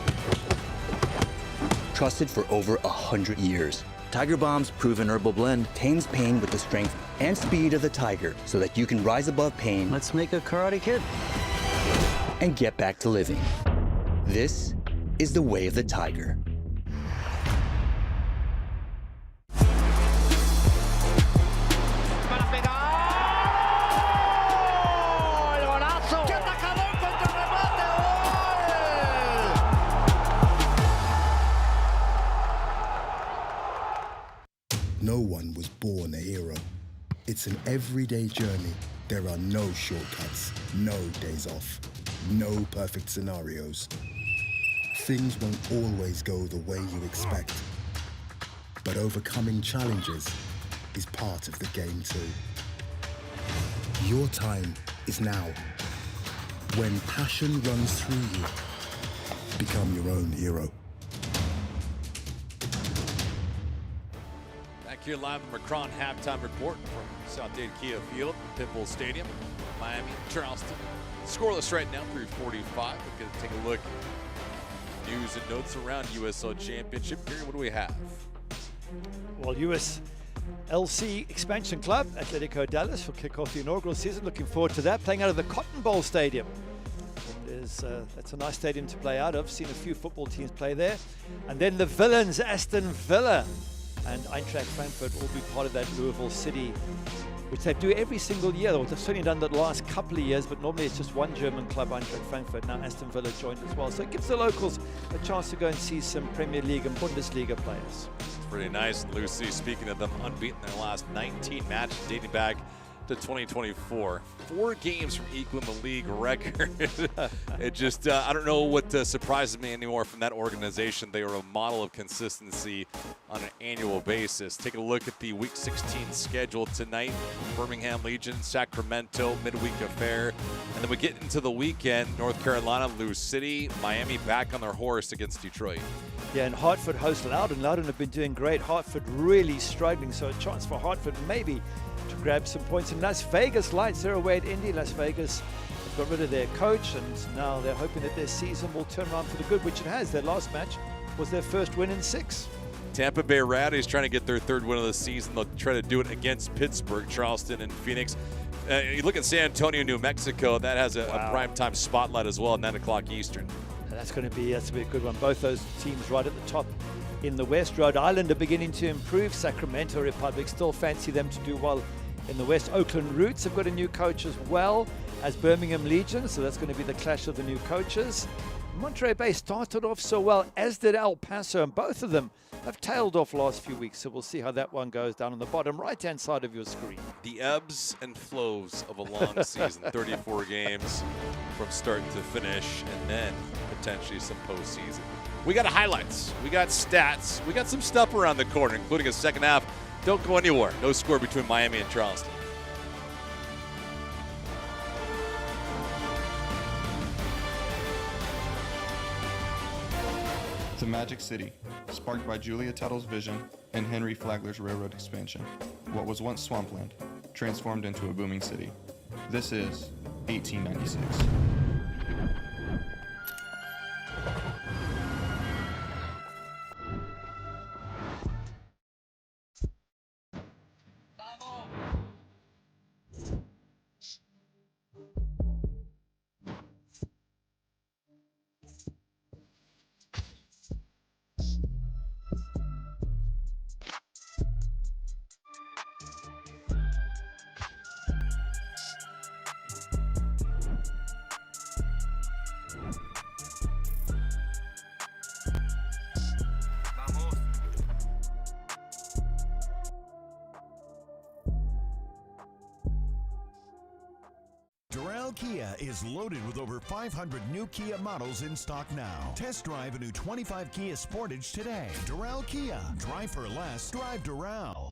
Trusted for over 100 years. Tiger Balm's proven herbal blend tames pain with the strength and speed of the tiger so that you can rise above pain. Let's make a Karate Kid. And get back to living. This is the way of the tiger. No one was born a hero. It's an everyday journey. There are no shortcuts, no days off, no perfect scenarios. Things won't always go the way you expect. But overcoming challenges is part of the game too. Your time is now. When passion runs through you, become your own hero. Back here live in Macron halftime report from South Dade Kia Field, Pitbull Stadium, Miami, Charleston. Scoreless right now, 3:45. We're going to take a look at news and notes around USL Championship here. What do we have? Well, USLC Expansion Club, Atletico Dallas, will kick off the inaugural season. Looking forward to that, playing out of the Cotton Bowl Stadium. That's a nice stadium to play out of. Seen a few football teams play there. And then the villains, Aston Villa and Eintracht Frankfurt, will be part of that Louisville City, which they do every single year. They've certainly done that the last couple of years, but normally it's just one German club, Eintracht Frankfurt. Now Aston Villa joined as well. So it gives the locals a chance to go and see some Premier League and Bundesliga players. It's pretty nice. Lucy, speaking of them, unbeaten in their last 19 matches dating back to 2024. 4 games from equaling the league record. It just, I don't know what surprises me anymore from that organization. They are a model of consistency on an annual basis. Take a look at the Week 16 schedule tonight. Birmingham Legion, Sacramento, midweek affair. And then we get into the weekend, North Carolina, Lou City, Miami back on their horse against Detroit. Yeah, and Hartford host Loudon. Loudon have been doing great. Hartford really struggling, so a chance for Hartford maybe to grab some points. In Las Vegas Lights, they're away at Indy. Las Vegas have got rid of their coach, and now they're hoping that their season will turn around for the good, which it has. Their last match was their first win in 6. Tampa Bay Rowdies trying to get their 3rd win of the season. They'll try to do it against Pittsburgh, Charleston, and Phoenix. You look at San Antonio, New Mexico. That has a primetime spotlight as well at 9 o'clock Eastern. And that's going to be a good one. Both those teams right at the top in the West. Rhode Island are beginning to improve. Sacramento Republic still fancy them to do well in the West. Oakland Roots have got a new coach as well as Birmingham Legion, so that's going to be the clash of the new coaches. Monterey Bay started off so well, as did El Paso, and both of them have tailed off last few weeks, so we'll see how that one goes down on the bottom right-hand side of your screen. The ebbs and flows of a long season, 34 games from start to finish, and then potentially some postseason. We got highlights, we got stats, we got some stuff around the corner, including a second half. Don't go anywhere. No score between Miami and Charleston. The Magic City, sparked by Julia Tuttle's vision and Henry Flagler's railroad expansion. What was once swampland, transformed into a booming city. This is 1896. Kia is loaded with over 500 new Kia models in stock now. Test drive a new 25 Kia Sportage today. Doral Kia. Drive for less. Drive Doral.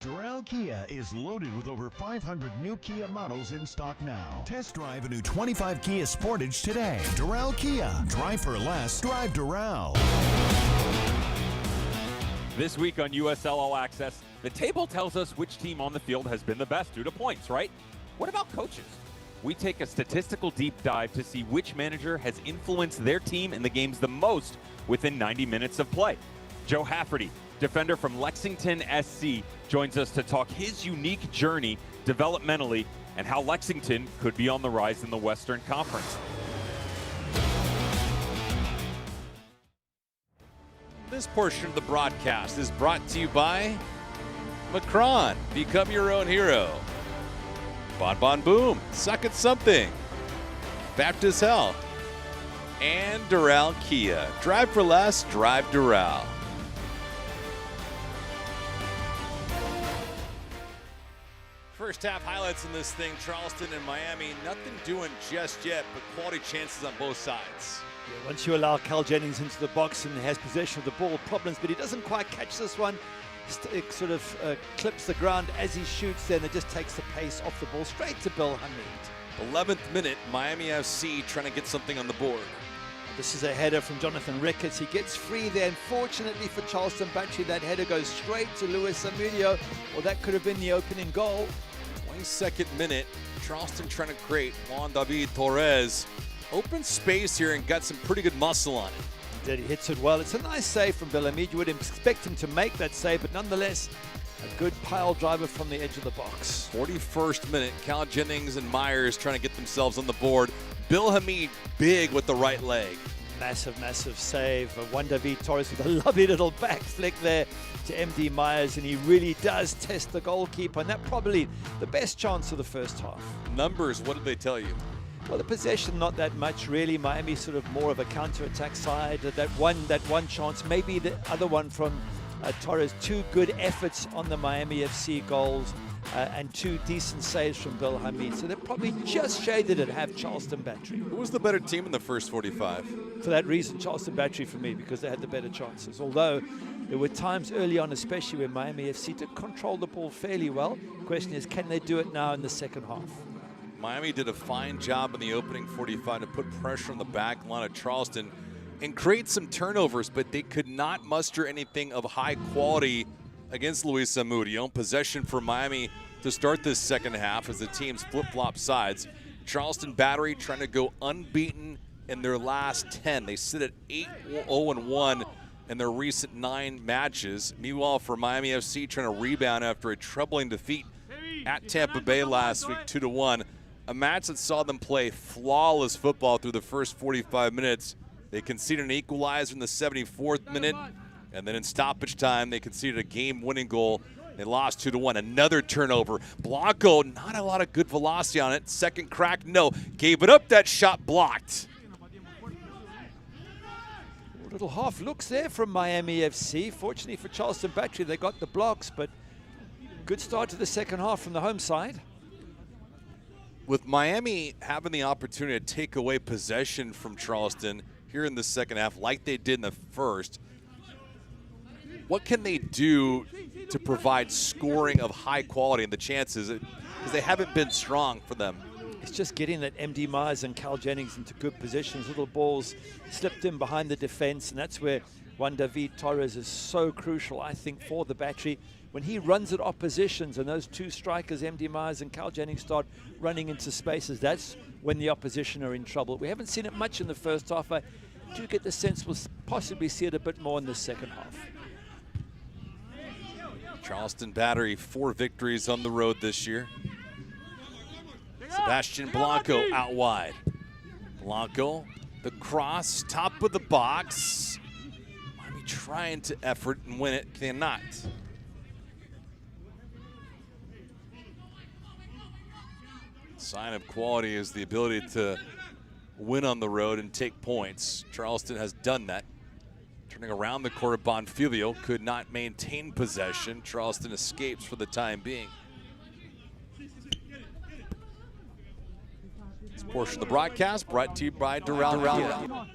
Doral Kia is loaded with over 500 new Kia models in stock now. Test drive a new 25 Kia Sportage today. Doral Kia. Drive for less. Drive Doral. This week on USL All Access, the table tells us which team on the field has been the best due to points, right? What about coaches? We take a statistical deep dive to see which manager has influenced their team in the games the most within 90 minutes of play. Joe Hafferty, defender from Lexington SC, joins us to talk his unique journey developmentally and how Lexington could be on the rise in the Western Conference. This portion of the broadcast is brought to you by Macron, become your own hero. Bon Bon Boom, suck at something. Baptist Health. And Doral Kia. Drive for less, drive Doral. First half highlights in this thing, Charleston and Miami. Nothing doing just yet, but quality chances on both sides. Yeah, once you allow Cal Jennings into the box and has possession of the ball, problems, but he doesn't quite catch this one. It sort of clips the ground as he shoots, then it just takes the pace off the ball straight to Bill Hamid. 11th minute, Miami FC trying to get something on the board. This is a header from Jonathan Ricketts. He gets free there. Unfortunately for Charleston Battery, that header goes straight to Luis Amudio. Well, that could have been the opening goal. 22nd minute, Charleston trying to create. Juan David Torres open space here and got some pretty good muscle on it. He hits it well. It's a nice save from Bill Hamid. You would expect him to make that save, but nonetheless, a good pile driver from the edge of the box. 41st minute, Cal Jennings and Myers trying to get themselves on the board. Bill Hamid big with the right leg. Massive, massive save. Juan David Torres with a lovely little back flick there to MD Myers, and he really does test the goalkeeper, and that probably the best chance of the first half. Numbers, what did they tell you? Well, the possession, not that much really. Miami sort of more of a counter-attack side. That one chance, maybe the other one from Torres. Two good efforts on the Miami FC goals and two decent saves from Bill Hamid. So they're probably just shaded at half Charleston Battery. Who was the better team in the first 45? For that reason, Charleston Battery for me, because they had the better chances. Although there were times early on, especially where Miami FC did control the ball fairly well. The question is, can they do it now in the second half? Miami did a fine job in the opening 45 to put pressure on the back line of Charleston and create some turnovers, but they could not muster anything of high quality against Luis Amudio. Possession for Miami to start this second half as the teams flip-flop sides. Charleston Battery trying to go unbeaten in their last 10. They sit at 8-0-1 in their recent 9 matches. Meanwhile, for Miami FC, trying to rebound after a troubling defeat at Tampa Bay last week, 2-1. A match that saw them play flawless football through the first 45 minutes. They conceded an equalizer in the 74th minute, and then in stoppage time, they conceded a game-winning goal. They lost 2-1. Another turnover. Blanco, not a lot of good velocity on it. Second crack, no. Gave it up, that shot blocked. Little half looks there from Miami FC. Fortunately for Charleston Battery, they got the blocks, but good start to the second half from the home side. With Miami having the opportunity to take away possession from Charleston here in the second half like they did in the first, what can they do to provide scoring of high quality and the chances? Because they haven't been strong for them. It's just getting that MD Myers and Cal Jennings into good positions. Little balls slipped in behind the defense, and that's where Juan David Torres is so crucial, I think, for the Battery. When he runs at oppositions and those two strikers, MD Myers and Cal Jennings, start running into spaces, that's when the opposition are in trouble. We haven't seen it much in the first half. I do get the sense we'll possibly see it a bit more in the second half. Charleston Battery, 4 victories on the road this year. Sebastian Blanco out wide. Blanco, the cross, top of the box. Miami trying to effort and win it, cannot. Sign of quality is the ability to win on the road and take points. Charleston has done that. Turning around the court, Bonfilio could not maintain possession. Charleston escapes for the time being. This portion of the broadcast brought to you by Doral Kia.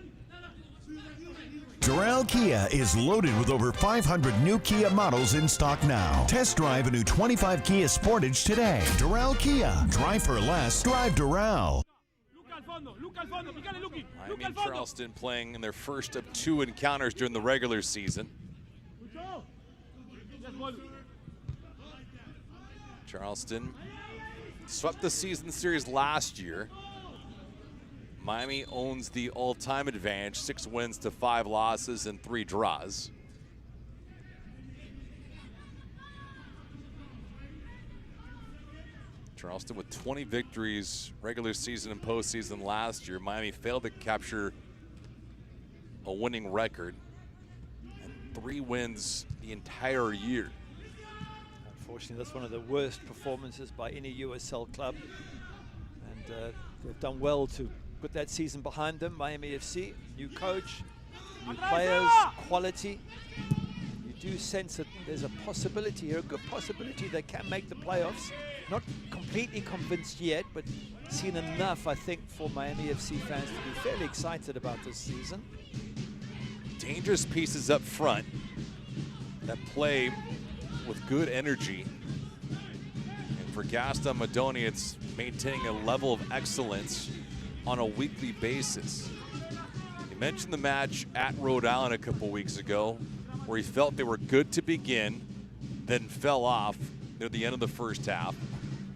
Doral Kia is loaded with over 500 new Kia models in stock now. Test drive a new 25 Kia Sportage today. Doral Kia. Drive for less. Drive Doral. Miami and Charleston playing in their first of 2 encounters during the regular season. Charleston swept the season series last year. Miami owns the all-time advantage, 6 wins to 5 losses and 3 draws. Charleston with 20 victories regular season and postseason last year. Miami failed to capture a winning record and 3 wins the entire year. Unfortunately, that's one of the worst performances by any USL club. And they've done well to put that season behind them. Miami FC, new coach, new players, quality. You do sense that there's a possibility here, a good possibility they can make the playoffs. Not completely convinced yet, but seen enough, I think, for Miami FC fans to be fairly excited about this season. Dangerous pieces up front that play with good energy. And for Gaston Madoni, it's maintaining a level of excellence on a weekly basis. You mentioned the match at Rhode Island a couple weeks ago, where he felt they were good to begin, then fell off near the end of the first half.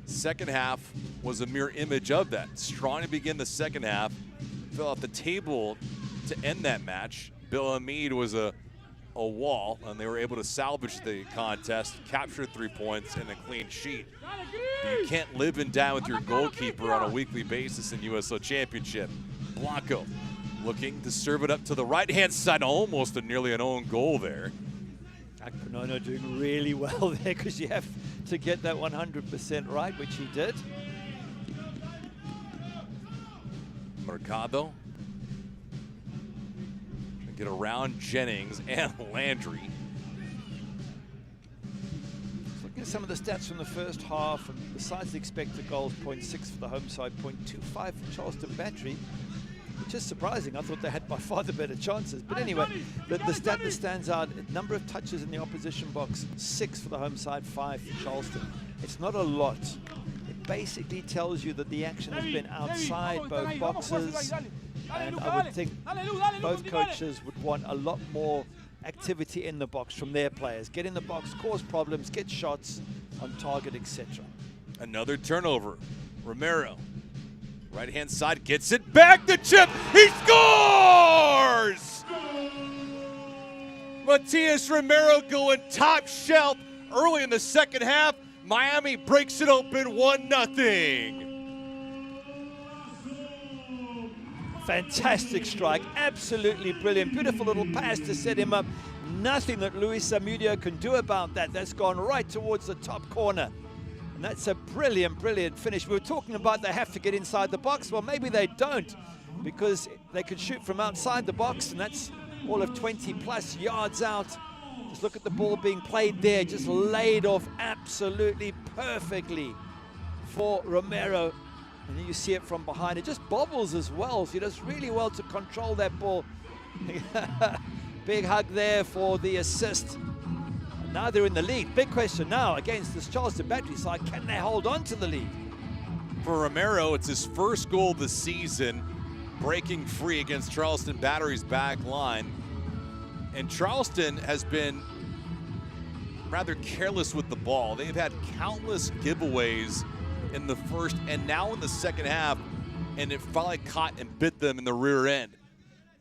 Second half was a mirror image of that. Strong to begin the second half, fell off the table to end that match. Bill Hamid was a wall, and they were able to salvage the contest, capture 3 points and a clean sheet. But you can't live and die with your goalkeeper on a weekly basis in USL Championship. Blanco looking to serve it up to the right-hand side, almost nearly an own goal there. Akponono doing really well there, because you have to get that 100% right, which he did. Mercado get around Jennings and Landry. Looking at some of the stats from the first half, and besides the expected goals, 0.6 for the home side, 0.25 for Charleston Battery, which is surprising. I thought they had by far the better chances. But anyway, the stat that stands out, number of touches in the opposition box, 6 for the home side, 5 for Charleston. It's not a lot. It basically tells you that the action has been outside both boxes. And I would think both coaches would want a lot more activity in the box from their players. Get in the box, cause problems, get shots on target, etc. Another turnover. Romero, right-hand side, gets it back. The chip, he scores! Matias Romero going top shelf early in the second half. Miami breaks it open 1-0. Fantastic strike, absolutely brilliant. Beautiful little pass to set him up. Nothing that Luis Zamudio can do about that. That's gone right towards the top corner. And that's a brilliant, brilliant finish. We were talking about they have to get inside the box. Well, maybe they don't, because they could shoot from outside the box, and that's all of 20+ yards out. Just look at the ball being played there, just laid off absolutely perfectly for Romero. And then you see it from behind. It just bobbles as well. So he does really well to control that ball. Big hug there for the assist. And now they're in the lead. Big question now against this Charleston Battery side. Can they hold on to the lead? For Romero, it's his first goal of the season, breaking free against Charleston Battery's back line. And Charleston has been rather careless with the ball. They've had countless giveaways in the first and now in the second half, and it finally caught and bit them in the rear end.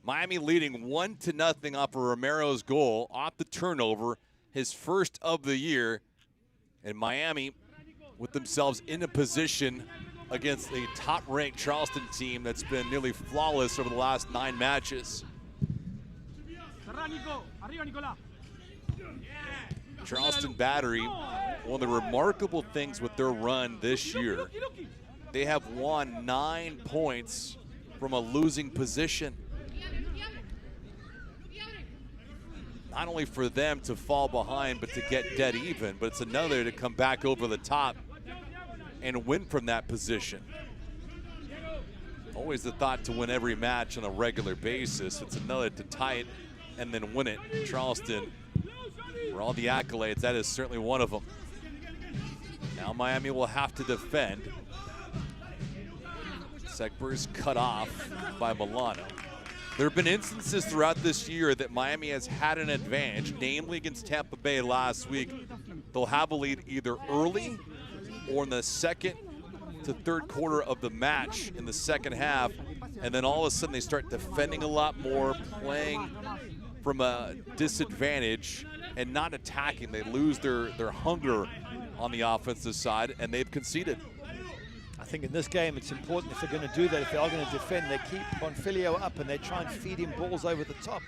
Miami leading 1-0 off of Romero's goal, off the turnover, his first of the year, and Miami with themselves in a position against a top-ranked Charleston team that's been nearly flawless over the last 9 matches. Charleston Battery, one of the remarkable things with their run this year, they have won 9 points from a losing position. Not only for them to fall behind, but to get dead even, but it's another to come back over the top and win from that position. Always the thought to win every match on a regular basis. It's another to tie it and then win it. Charleston, for all the accolades, that is certainly one of them. Now Miami will have to defend. Sekber's cut off by Milano. There have been instances throughout this year that Miami has had an advantage, namely against Tampa Bay last week. They'll have a lead either early or in the second to third quarter of the match in the second half, and then all of a sudden they start defending a lot more, playing from a disadvantage and not attacking. They lose their hunger on the offensive side, and they've conceded. I think in this game it's important if they're going to do that, if they are going to defend, they keep Bonfilio up and they try and feed him balls over the top.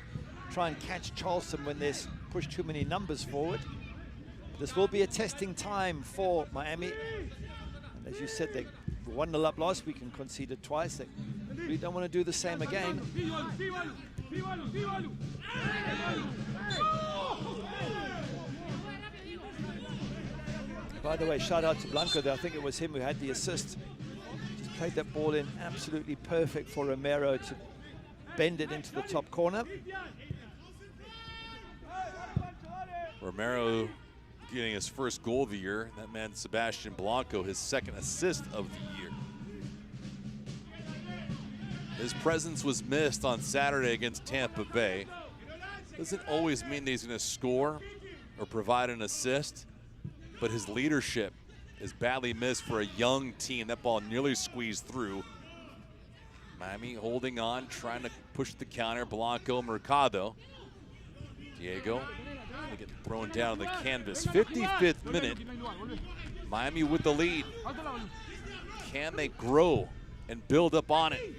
Try and catch Charleston when they push too many numbers forward. This will be a testing time for Miami. And as you said, they were 1-0 up last week and conceded twice. They really don't want to do the same again. By the way, shout out to Blanco there. I think it was him who had the assist. Just played that ball in absolutely perfect for Romero to bend it into the top corner. Romero getting his first goal of the year. That man, Sebastian Blanco, his second assist of the year. His presence was missed on Saturday against Tampa Bay. Doesn't always mean that he's going to score or provide an assist, but his leadership is badly missed for a young team. That ball nearly squeezed through. Miami holding on, trying to push the counter. Blanco, Mercado. Diego, they get thrown down on the canvas. 55th minute. Miami with the lead. Can they grow and build up on it?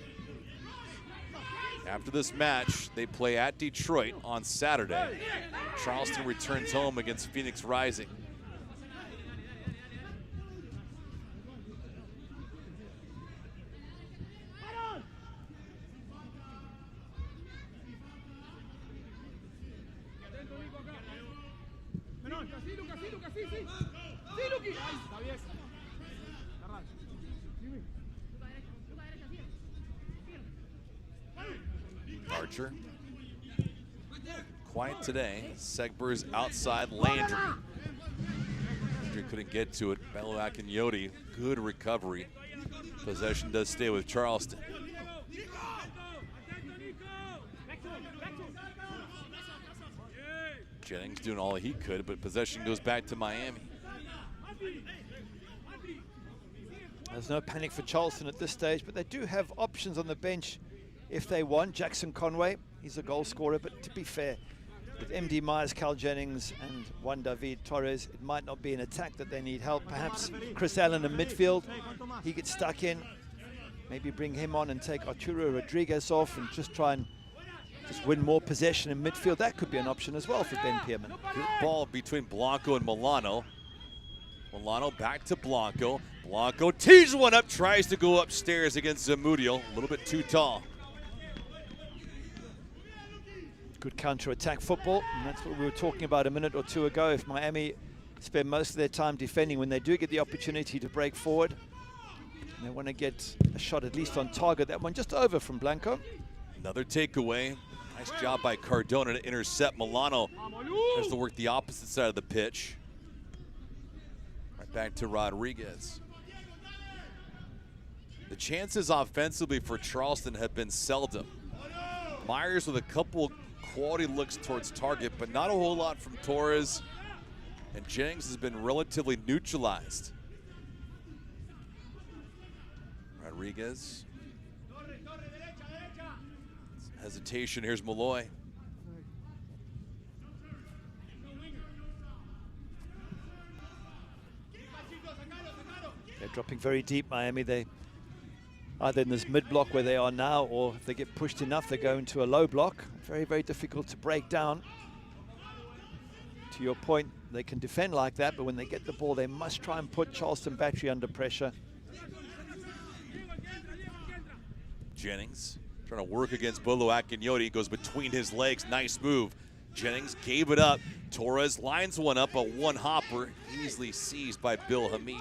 After this match, they play at Detroit on Saturday. Charleston returns home against Phoenix Rising. Archer. Quiet today. Segber's outside. Landry. Landry couldn't get to it. Bello Akinyoti, good recovery. Possession does stay with Charleston. Jennings doing all he could, but possession goes back to Miami. There's no panic for Charleston at this stage, but they do have options on the bench if they want. Jackson Conway, he's a goal scorer, but to be fair, with MD Myers, Cal Jennings, and Juan David Torres, it might not be an attack that they need help. Perhaps Chris Allen in midfield, he gets stuck in. Maybe bring him on and take Arturo Rodriguez off and just try and just win more possession in midfield. That could be an option as well for Ben Pierman. Good ball between Blanco and Milano. Milano back to Blanco. Blanco tees one up, tries to go upstairs against Zamudio. A little bit too tall. Good counter-attack football, and that's what we were talking about a minute or two ago. If Miami spend most of their time defending, when they do get the opportunity to break forward, and they want to get a shot at least on target. That one just over from Blanco. Another takeaway. Nice job by Cardona to intercept. Milano has to work the opposite side of the pitch. Right back to Rodriguez. The chances offensively for Charleston have been seldom. Myers with a couple quality looks towards target, but not a whole lot from Torres. And Jennings has been relatively neutralized. Rodriguez. Some hesitation. Here's Malloy. They're dropping very deep, Miami. They either in this mid-block where they are now, or if they get pushed enough, they go into a low block. Very, very difficult to break down. To your point, they can defend like that, but when they get the ball, they must try and put Charleston Battery under pressure. Jennings trying to work against Bolo Akinyoti, goes between his legs, nice move. Jennings gave it up. Torres lines one up, a one-hopper, easily seized by Bill Hamid.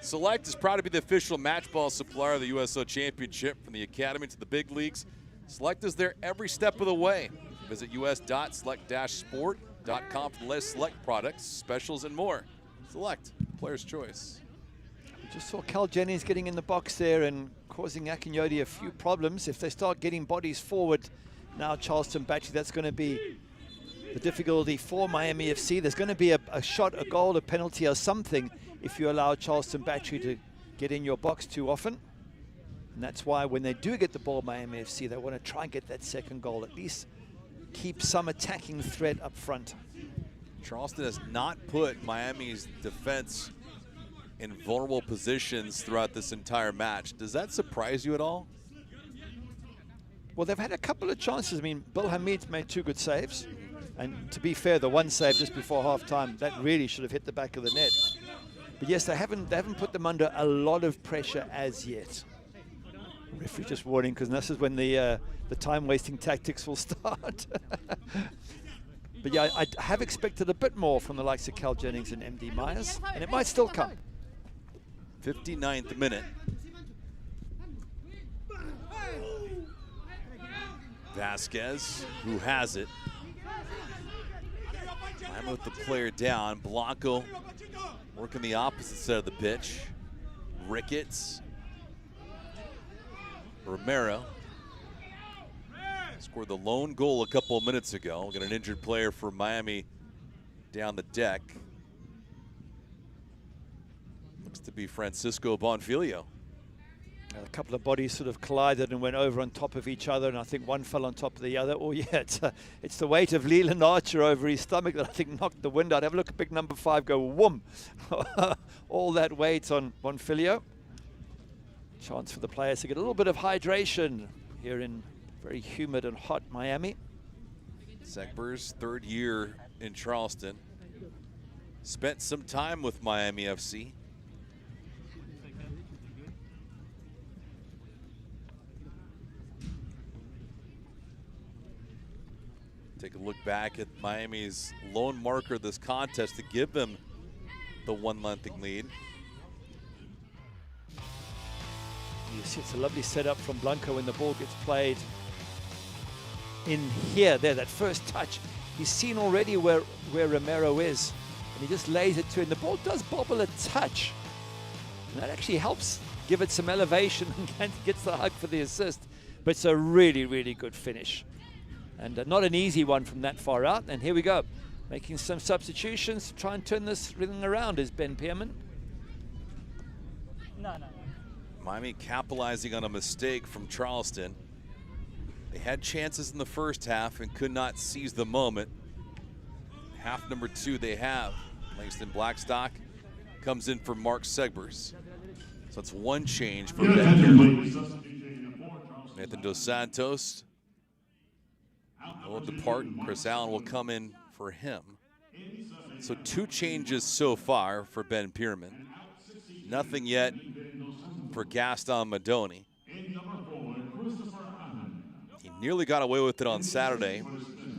Select is proud to be the official match ball supplier of the USL Championship, from the Academy to the big leagues. Select is there every step of the way. Visit us.select-sport.com for the latest Select products, specials, and more. Select, player's choice. We just saw Cal Jennings getting in the box there and causing Akinyoti a few problems. If they start getting bodies forward now, Charleston Battery, that's going to be the difficulty for Miami FC. There's going to be a shot, a goal, a penalty, or something if you allow Charleston Battery to get in your box too often. And that's why when they do get the ball, Miami FC, they want to try and get that second goal, at least keep some attacking threat up front. Charleston has not put Miami's defense in vulnerable positions throughout this entire match. Does that surprise you at all? Well, they've had a couple of chances. I mean, Bill Hamid made 2 good saves. And to be fair, the one save just before half-time, that really should have hit the back of the net. But yes, they haven't put them under a lot of pressure as yet. Referee just warning, because this is when the time-wasting tactics will start. But yeah, I have expected a bit more from the likes of Cal Jennings and MD Myers, and it might still come. 59th minute. Vasquez, who has it. I'm with the player down. Blanco working the opposite side of the pitch. Ricketts. Romero scored the lone goal a couple of minutes ago. Got an injured player for Miami down the deck. Looks to be Francisco Bonfiglio. A couple of bodies sort of collided and went over on top of each other, and I think one fell on top of the other. Oh yeah, it's the weight of Leland Archer over his stomach that I think knocked the wind out. Have a look at big number 5 go whoom. All that weight on Bonfiglio. Chance for the players to get a little bit of hydration here in very humid and hot Miami. Segber's 3rd year in Charleston. Spent some time with Miami FC. Take a look back at Miami's lone marker this contest to give them the 1-0 lead. You see, it's a lovely setup from Blanco when the ball gets played in here. There, that first touch. He's seen already where Romero is, and he just lays it to him. The ball does bobble a touch, and that actually helps give it some elevation and gets the hug for the assist. But it's a really, really good finish. And not an easy one from that far out. And here we go. Making some substitutions to try and turn this thing around is Ben Pearman. No. Miami capitalizing on a mistake from Charleston. They had chances in the first half and could not seize the moment. Half number 2 they have. Langston Blackstock comes in for Mark Segbers. So it's one change for Ben Pearman. Nathan Dos Santos will depart. Chris Allen will come in for him. So 2 changes so far for Ben Pearman. Nothing yet for Gaston Madoni. He nearly got away with it on Saturday.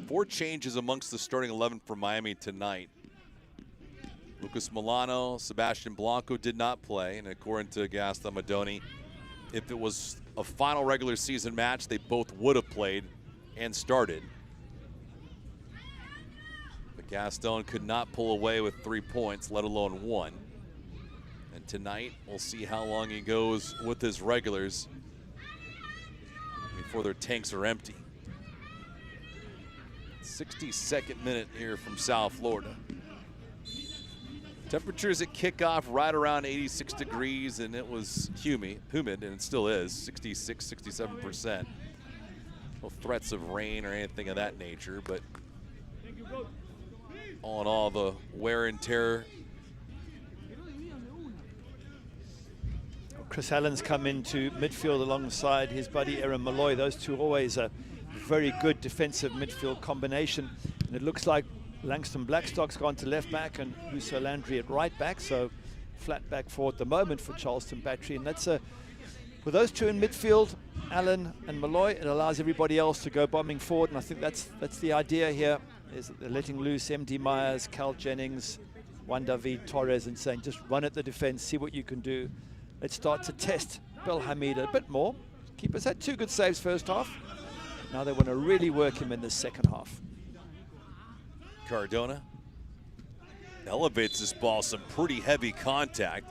4 changes amongst the starting 11 for Miami tonight. Lucas Milano, Sebastian Blanco did not play, and according to Gaston Madoni, if it was a final regular season match, they both would have played and started. But Gaston could not pull away with 3 points, let alone 1. And tonight, we'll see how long he goes with his regulars before their tanks are empty. 62nd minute here from South Florida. Temperatures at kickoff right around 86 degrees, and it was humid, and it still is, 66, 67%. No threats of rain or anything of that nature, but all in all, the wear and tear. Chris Allen's come into midfield alongside his buddy Aaron Malloy. Those two always a very good defensive midfield combination. And it looks like Langston Blackstock's gone to left back and Luso Landry at right back. So flat back four at the moment for Charleston Battery. And that's with those two in midfield, Allen and Malloy, it allows everybody else to go bombing forward. And I think that's the idea here, is that they're letting loose MD Myers, Cal Jennings, Juan David Torres, and saying just run at the defense, see what you can do. Let's start to test Bill Hamid a bit more. Keepers had 2 good saves first half. Now they want to really work him in the second half. Cardona elevates this ball, some pretty heavy contact.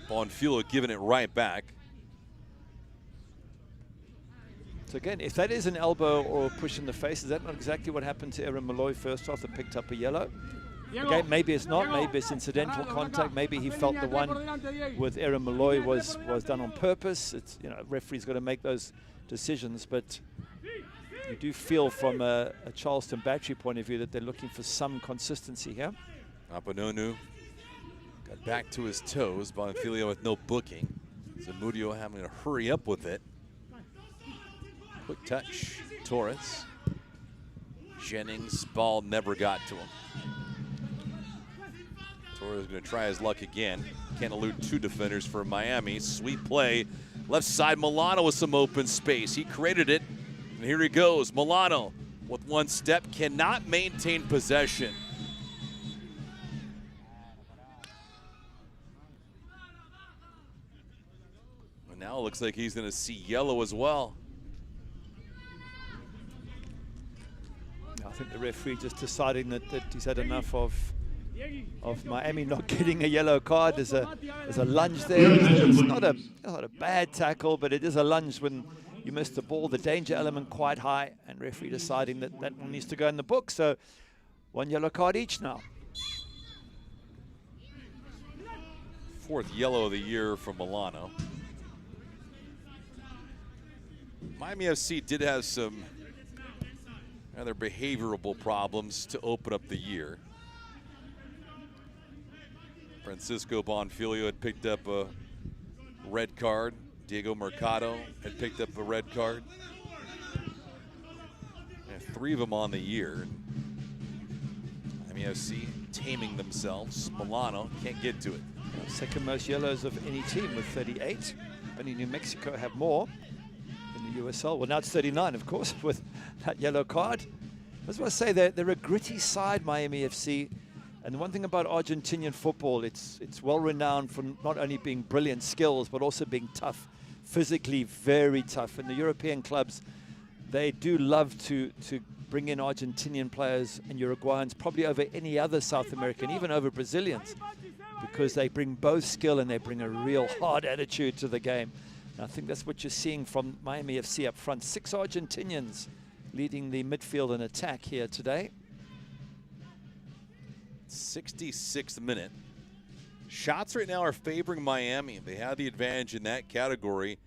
Bonfiglio giving it right back. So again, if that is an elbow or a push in the face, is that not exactly what happened to Aaron Malloy first half that picked up a yellow? Again, maybe it's not, maybe it's incidental contact, maybe he felt the one with Aaron Malloy was done on purpose. It's, you know, referee's got to make those decisions, but you do feel from a Charleston Battery point of view that they're looking for some consistency here. Apanonu got back to his toes. Bonfiglio with no booking. Zamudio having to hurry up with it. Quick touch, Torres. Jennings, ball never got to him. Torres going to try his luck again. Can't elude two defenders for Miami. Sweet play. Left side, Milano with some open space. He created it, and here he goes. Milano with one step, cannot maintain possession. And now it looks like he's going to see yellow as well. I think the referee just deciding that he's had enough of Miami not getting a yellow card. There's a lunge there. It's not a bad tackle, but it is a lunge when you miss the ball. The danger element quite high, and referee deciding that one needs to go in the book. So one yellow card each now. Fourth yellow of the year from Milano. Miami FC did have some other behavioral problems to open up the year. Francisco Bonfiglio had picked up a red card. Diego Mercado had picked up a red card. Three of them on the year. Miami FC taming themselves. Milano can't get to it. Second most yellows of any team with 38. Only New Mexico have more in the USL. Well, now it's 39, of course, with that yellow card. That's what I say, they're a gritty side, Miami FC. And the one thing about Argentinian football, it's well renowned for not only being brilliant skills, but also being tough, physically very tough. And the European clubs, they do love to bring in Argentinian players and Uruguayans, probably over any other South American, even over Brazilians, because they bring both skill and they bring a real hard attitude to the game. And I think that's what you're seeing from Miami FC up front. 6 Argentinians leading the midfield and attack here today. 66th minute. Shots right now are favoring Miami. They have the advantage in that category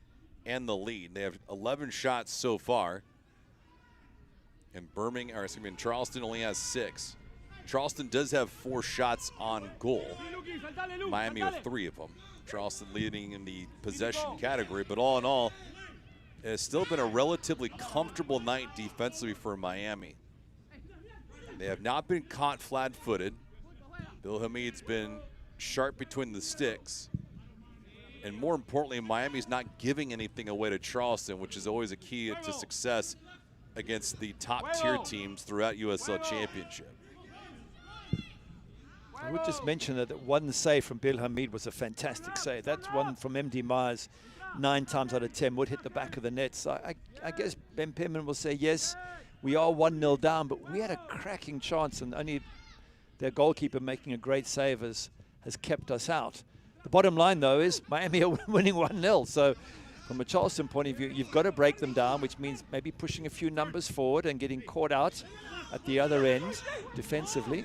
and the lead. They have 11 shots so far. And Charleston only has 6. Charleston does have 4 shots on goal. Miami with 3 of them. Charleston leading in the possession category, but all in all, it has still been a relatively comfortable night defensively for Miami. They have not been caught flat-footed. Bill Hamid's been sharp between the sticks. And more importantly, Miami's not giving anything away to Charleston, which is always a key to success against the top-tier teams throughout USL Championship. I would just mention that one save from Bill Hamid was a fantastic save. That's one from MD Myers, 9 times out of 10 would hit the back of the net. So I guess Ben Penman will say, yes, we are 1-0 down, but we had a cracking chance, and only their goalkeeper making a great save has kept us out. The bottom line, though, is Miami are winning 1-0. So from a Charleston point of view, you've got to break them down, which means maybe pushing a few numbers forward and getting caught out at the other end defensively.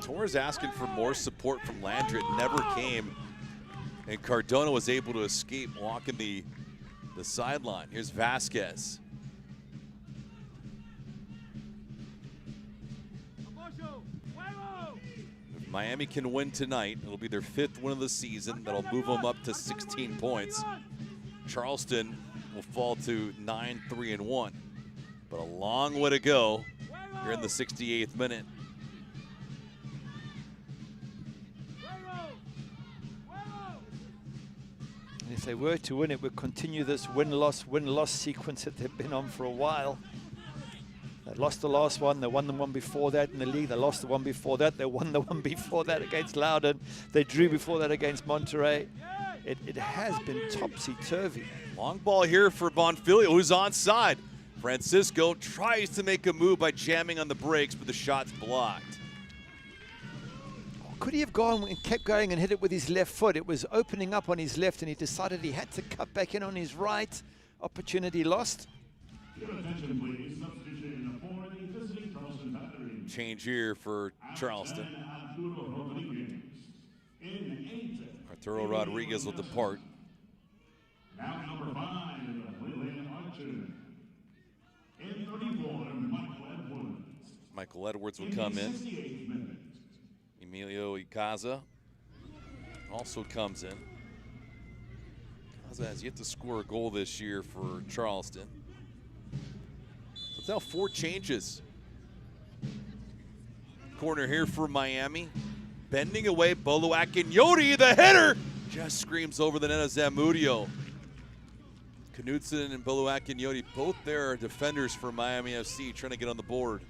Torres asking for more support from Landry. It never came. And Cardona was able to escape, walking the sideline. Here's Vasquez. If Miami can win tonight, it'll be their 5th win of the season. That'll move them up to 16 points. Charleston will fall to 9-3-1. But a long way to go here in the 68th minute. And if they were to win, it would continue this win-loss sequence that they've been on for a while. They lost the last one, they won the one before that in the league, they lost the one before that, they won the one before that against Loudoun, they drew before that against Monterrey. It has been topsy-turvy. Long ball here for Bonfiglio, who's onside. Francisco tries to make a move by jamming on the brakes, but the shot's blocked. Could he have gone and kept going and hit it with his left foot? It was opening up on his left, and he decided he had to cut back in on his right. Opportunity lost. Change here for Charleston. Arturo Rodriguez will depart. Now number 5, William Archer. In 34, Michael Edwards. Michael Edwards will come in. Emilio Icaza also comes in. Icaza has yet to score a goal this year for Charleston. So it's now 4 changes. Corner here for Miami. Bending away, Bolo Akinyoti, the header, just screams over the net of Zamudio. Knudsen and Bolo Akinyoti, both their defenders for Miami FC, trying to get on the board.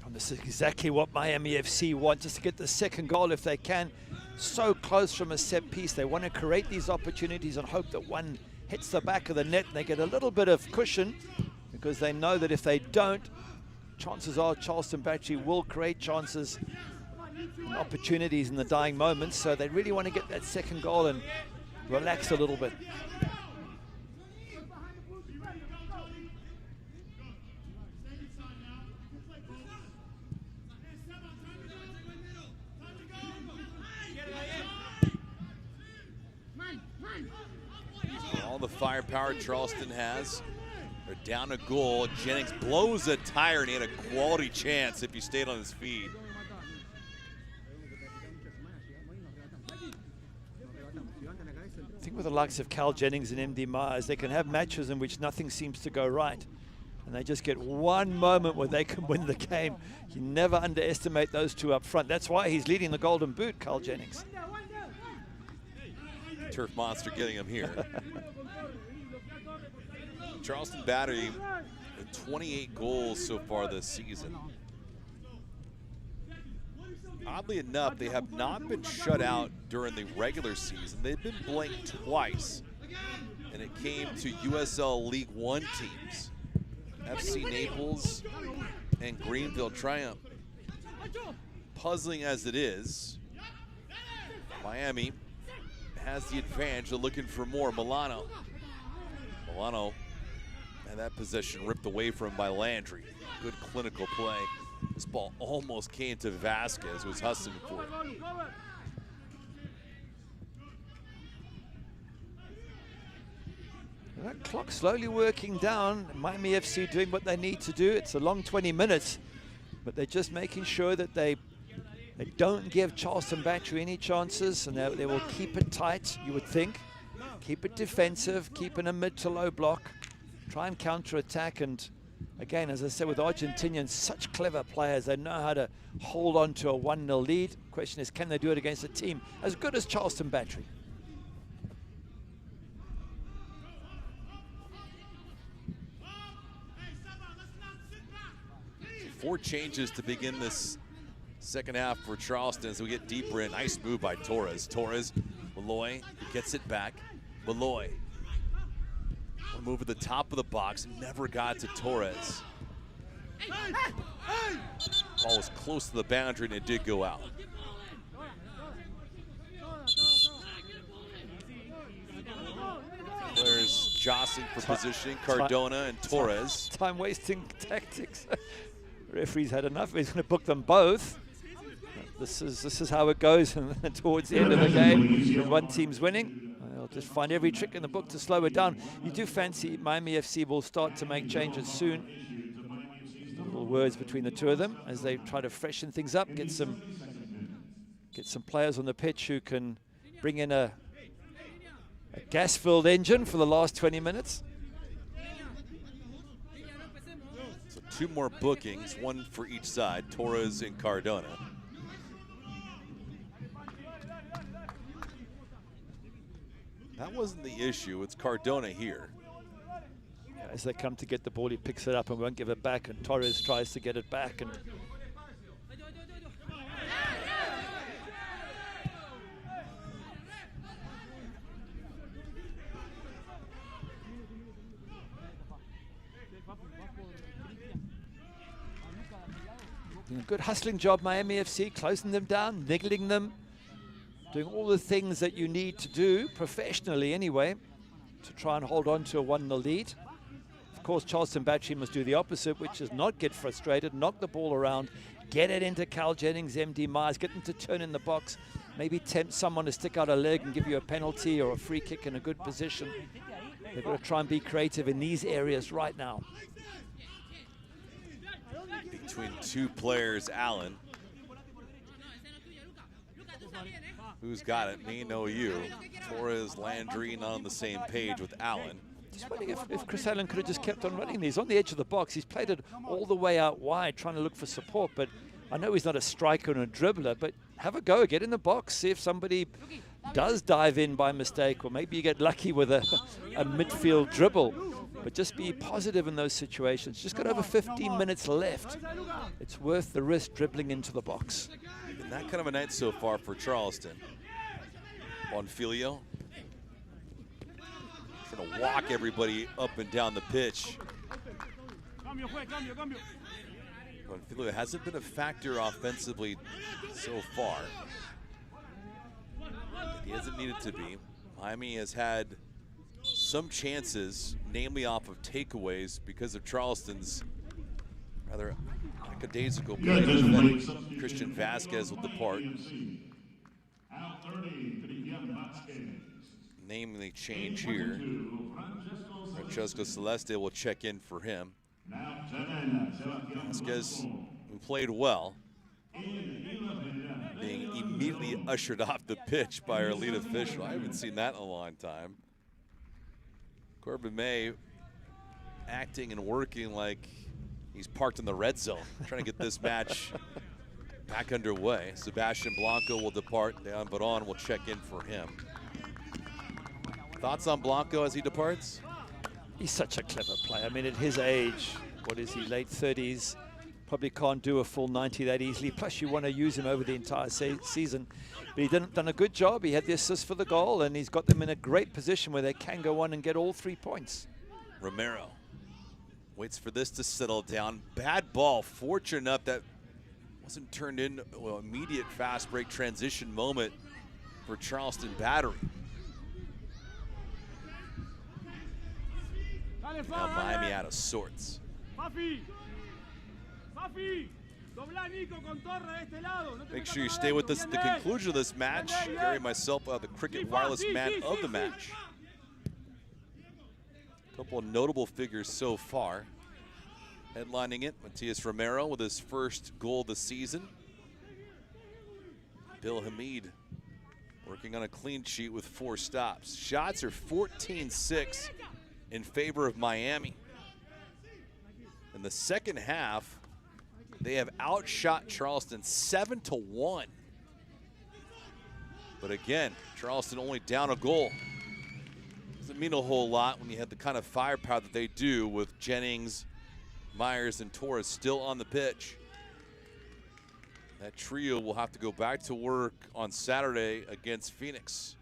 And this is exactly what Miami FC want, just to get the second goal if they can. So close from a set piece. They want to create these opportunities and hope that one hits the back of the net and they get a little bit of cushion, because they know that if they don't, chances are Charleston Battery will create chances and opportunities in the dying moments. So they really want to get that second goal and relax a little bit. All the firepower Charleston has. They're down a goal. Jennings blows a tire, and he had a quality chance if he stayed on his feet. I think with the likes of Cal Jennings and MD Myers, they can have matches in which nothing seems to go right. And they just get one moment where they can win the game. You never underestimate those two up front. That's why he's leading the Golden Boot, Cal Jennings. Turf monster getting him here. Charleston Battery with 28 goals so far this season. Oddly enough, they have not been shut out during the regular season. They've been blanked twice, and it came to USL League One teams. FC Naples and Greenville Triumph. Puzzling as it is, Miami has the advantage of looking for more. Milano and that possession ripped away from him by Landry. Good clinical play. This ball almost came to Vasquez, who was hustling for it. That clock slowly working down. Miami FC doing what they need to do. It's a long 20 minutes, but they're just making sure that they don't give Charleston Battery any chances, and they will keep it tight, you would think. Keep it defensive, keep in a mid to low block, try and counter-attack. And again, as I said, with Argentinians, such clever players. They know how to hold on to a 1-0 lead. Question is, can they do it against a team as good as Charleston Battery? Four changes to begin this second half for Charleston as we get deeper in. Nice move by Torres. Malloy gets it back. Malloy. A move at the top of the box, never got to Torres. Ball was close to the boundary and it did go out. Players jostling for positioning, Cardona and Torres. Time-wasting tactics. Referee's had enough. He's going to book them both. This is how it goes towards the end of the game. When one team's winning, they'll just find every trick in the book to slow it down. You do fancy Miami FC will start to make changes soon. Little words between the two of them as they try to freshen things up, get some players on the pitch who can bring in a gas-filled engine for the last 20 minutes. So 2 more bookings, 1 for each side, Torres and Cardona. That wasn't the issue, it's Cardona here. As they come to get the ball, he picks it up and won't give it back, and Torres tries to get it back. And a good hustling job, Miami FC, closing them down, niggling them, doing all the things that you need to do, professionally anyway, to try and hold on to a 1-0 lead. Of course, Charleston Battery must do the opposite, which is not get frustrated, knock the ball around, get it into Cal Jennings, MD Myers, get them to turn in the box, maybe tempt someone to stick out a leg and give you a penalty or a free kick in a good position. They've got to try and be creative in these areas right now. between two players, Allen. Who's got it? Me, no you. Torres, Landry not on the same page with Allen. Just wondering if Chris Allen could have just kept on running these. On the edge of the box, he's played it all the way out wide, trying to look for support. But I know he's not a striker and a dribbler, but have a go, get in the box, see if somebody does dive in by mistake, or maybe you get lucky with a midfield dribble. But just be positive in those situations. Just got over 15 minutes left. It's worth the risk dribbling into the box. And that kind of a night so far for Charleston. Bonfilio trying to walk everybody up and down the pitch. Bonfilio hasn't been a factor offensively so far. He hasn't needed to be. Miami has had some chances, namely off of takeaways, because of Charleston's rather lackadaisical play. Christian Vasquez will depart. Namely change here. Francesco Celeste will check in for him. Vasquez, who played well, being immediately ushered off the pitch by our lead official. I haven't seen that in a long time. Corbin May acting and working like he's parked in the red zone, trying to get this match back underway. Sebastian Blanco will depart. Dejan Baron will check in for him. Thoughts on Blanco as he departs? He's such a clever player. I mean, at his age, what is he, late 30s, probably can't do a full 90 that easily. Plus, you want to use him over the entire season. But he's done a good job. He had the assist for the goal, and he's got them in a great position where they can go on and get all 3 points. Romero waits for this to settle down. Bad ball. Fortunate enough that wasn't turned into an immediate fast break transition moment for Charleston Battery. Now Miami out of sorts. Make sure you stay with us at the conclusion of this match. Gary and myself are the Cricket Wireless man of the match. A couple of notable figures so far. Headlining it, Matias Romero with his first goal of the season. Bill Hamid working on a clean sheet with 4 stops. Shots are 14-6 in favor of Miami. In the second half, they have outshot Charleston 7-1. But again, Charleston only down a goal. Doesn't mean a whole lot when you have the kind of firepower that they do with Jennings, Myers, and Torres still on the pitch. That trio will have to go back to work on Saturday against Phoenix.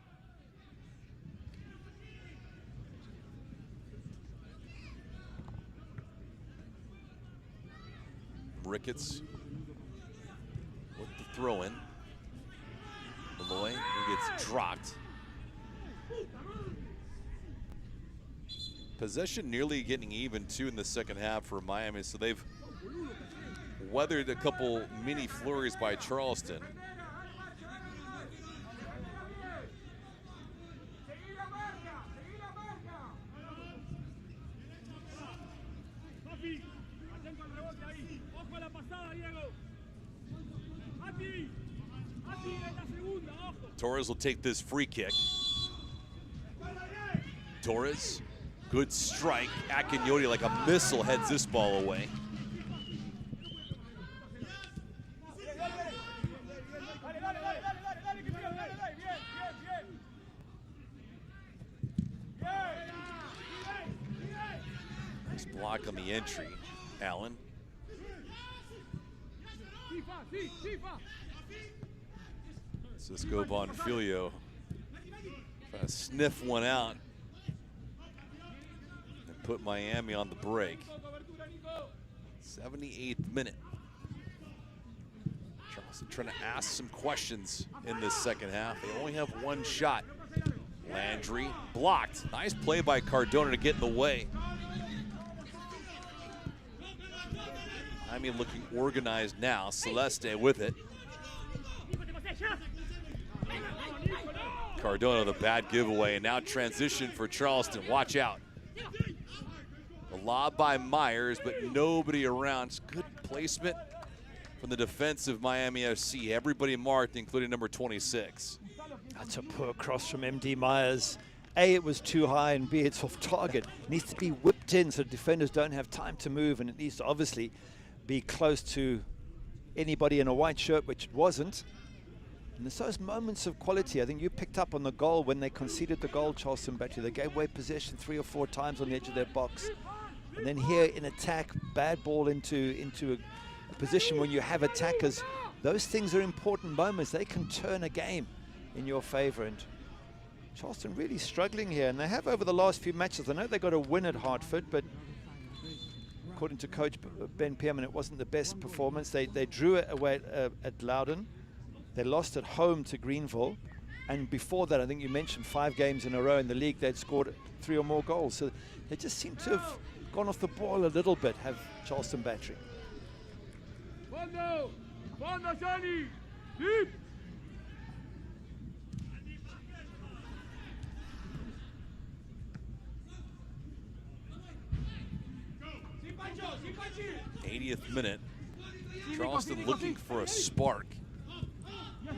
Ricketts with the throw in. Malloy, who gets dropped. Possession nearly getting even too in the second half for Miami, so they've weathered a couple mini flurries by Charleston. Torres will take this free kick. Torres, good strike. Akinyoti like a missile heads this ball away. Nice block on the entry, Allen. Cisco Bonfilio trying to sniff one out and put Miami on the break. 78th minute. Charleston trying to ask some questions in this second half. They only have 1 shot. Landry blocked. Nice play by Cardona to get in the way. Miami looking organized now. Celeste with it. Cardona, the bad giveaway, and now transition for Charleston. Watch out. The lob by Myers, but nobody around. It's good placement from the defensive Miami FC. Everybody marked, including number 26. That's a poor cross from MD Myers. A, it was too high, and B, it's off target. It needs to be whipped in so defenders don't have time to move, and it needs to obviously be close to anybody in a white shirt, which it wasn't. And there's those moments of quality. I think you picked up on the goal when they conceded the goal, Charleston Battery. They gave away possession 3 or 4 times on the edge of their box. And then here in attack, bad ball into a position when you have attackers. Those things are important moments. They can turn a game in your favor. And Charleston really struggling here. And they have over the last few matches. I know they got a win at Hartford, but according to Coach Ben Pearman, it wasn't the best performance. They drew it away at Loudon. They lost at home to Greenville. And before that, I think you mentioned 5 games in a row in the league, they'd scored 3 or more goals. So they just seem to have gone off the ball a little bit, have Charleston Battery. Fondo! Fondo, Johnny! Deep! '80th minute. Charleston looking for a spark.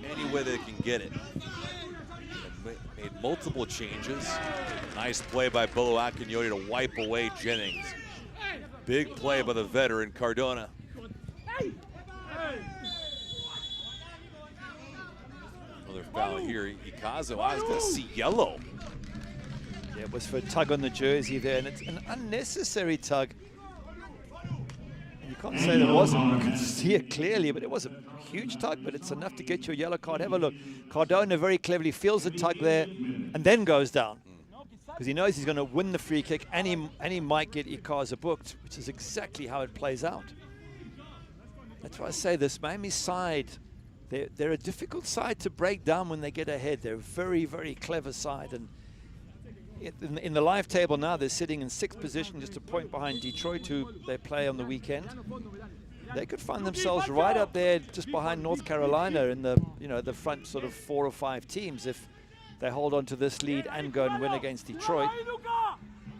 Any way they can get it. Made multiple changes. Nice play by Bolo Akinyoti to wipe away Jennings. Big play by the veteran Cardona. Another foul here. Ikazo, I was going to see yellow. Yeah, it was for a tug on the jersey there, and it's an unnecessary tug. You can't say there wasn't. You can see it clearly, but it was a huge tug, but it's enough to get you a yellow card. Have a look. Cardona very cleverly feels the tug there and then goes down because he knows he's going to win the free kick and he might get Ikaza booked, which is exactly how it plays out. That's why I say this Miami side, they're a difficult side to break down when they get ahead. They're a very, very clever side. And in the live table now, they're sitting in 6th position, just a point behind Detroit, who they play on the weekend. They could find themselves right up there, just behind North Carolina in the the front sort of 4 or 5 teams if they hold on to this lead and go and win against Detroit.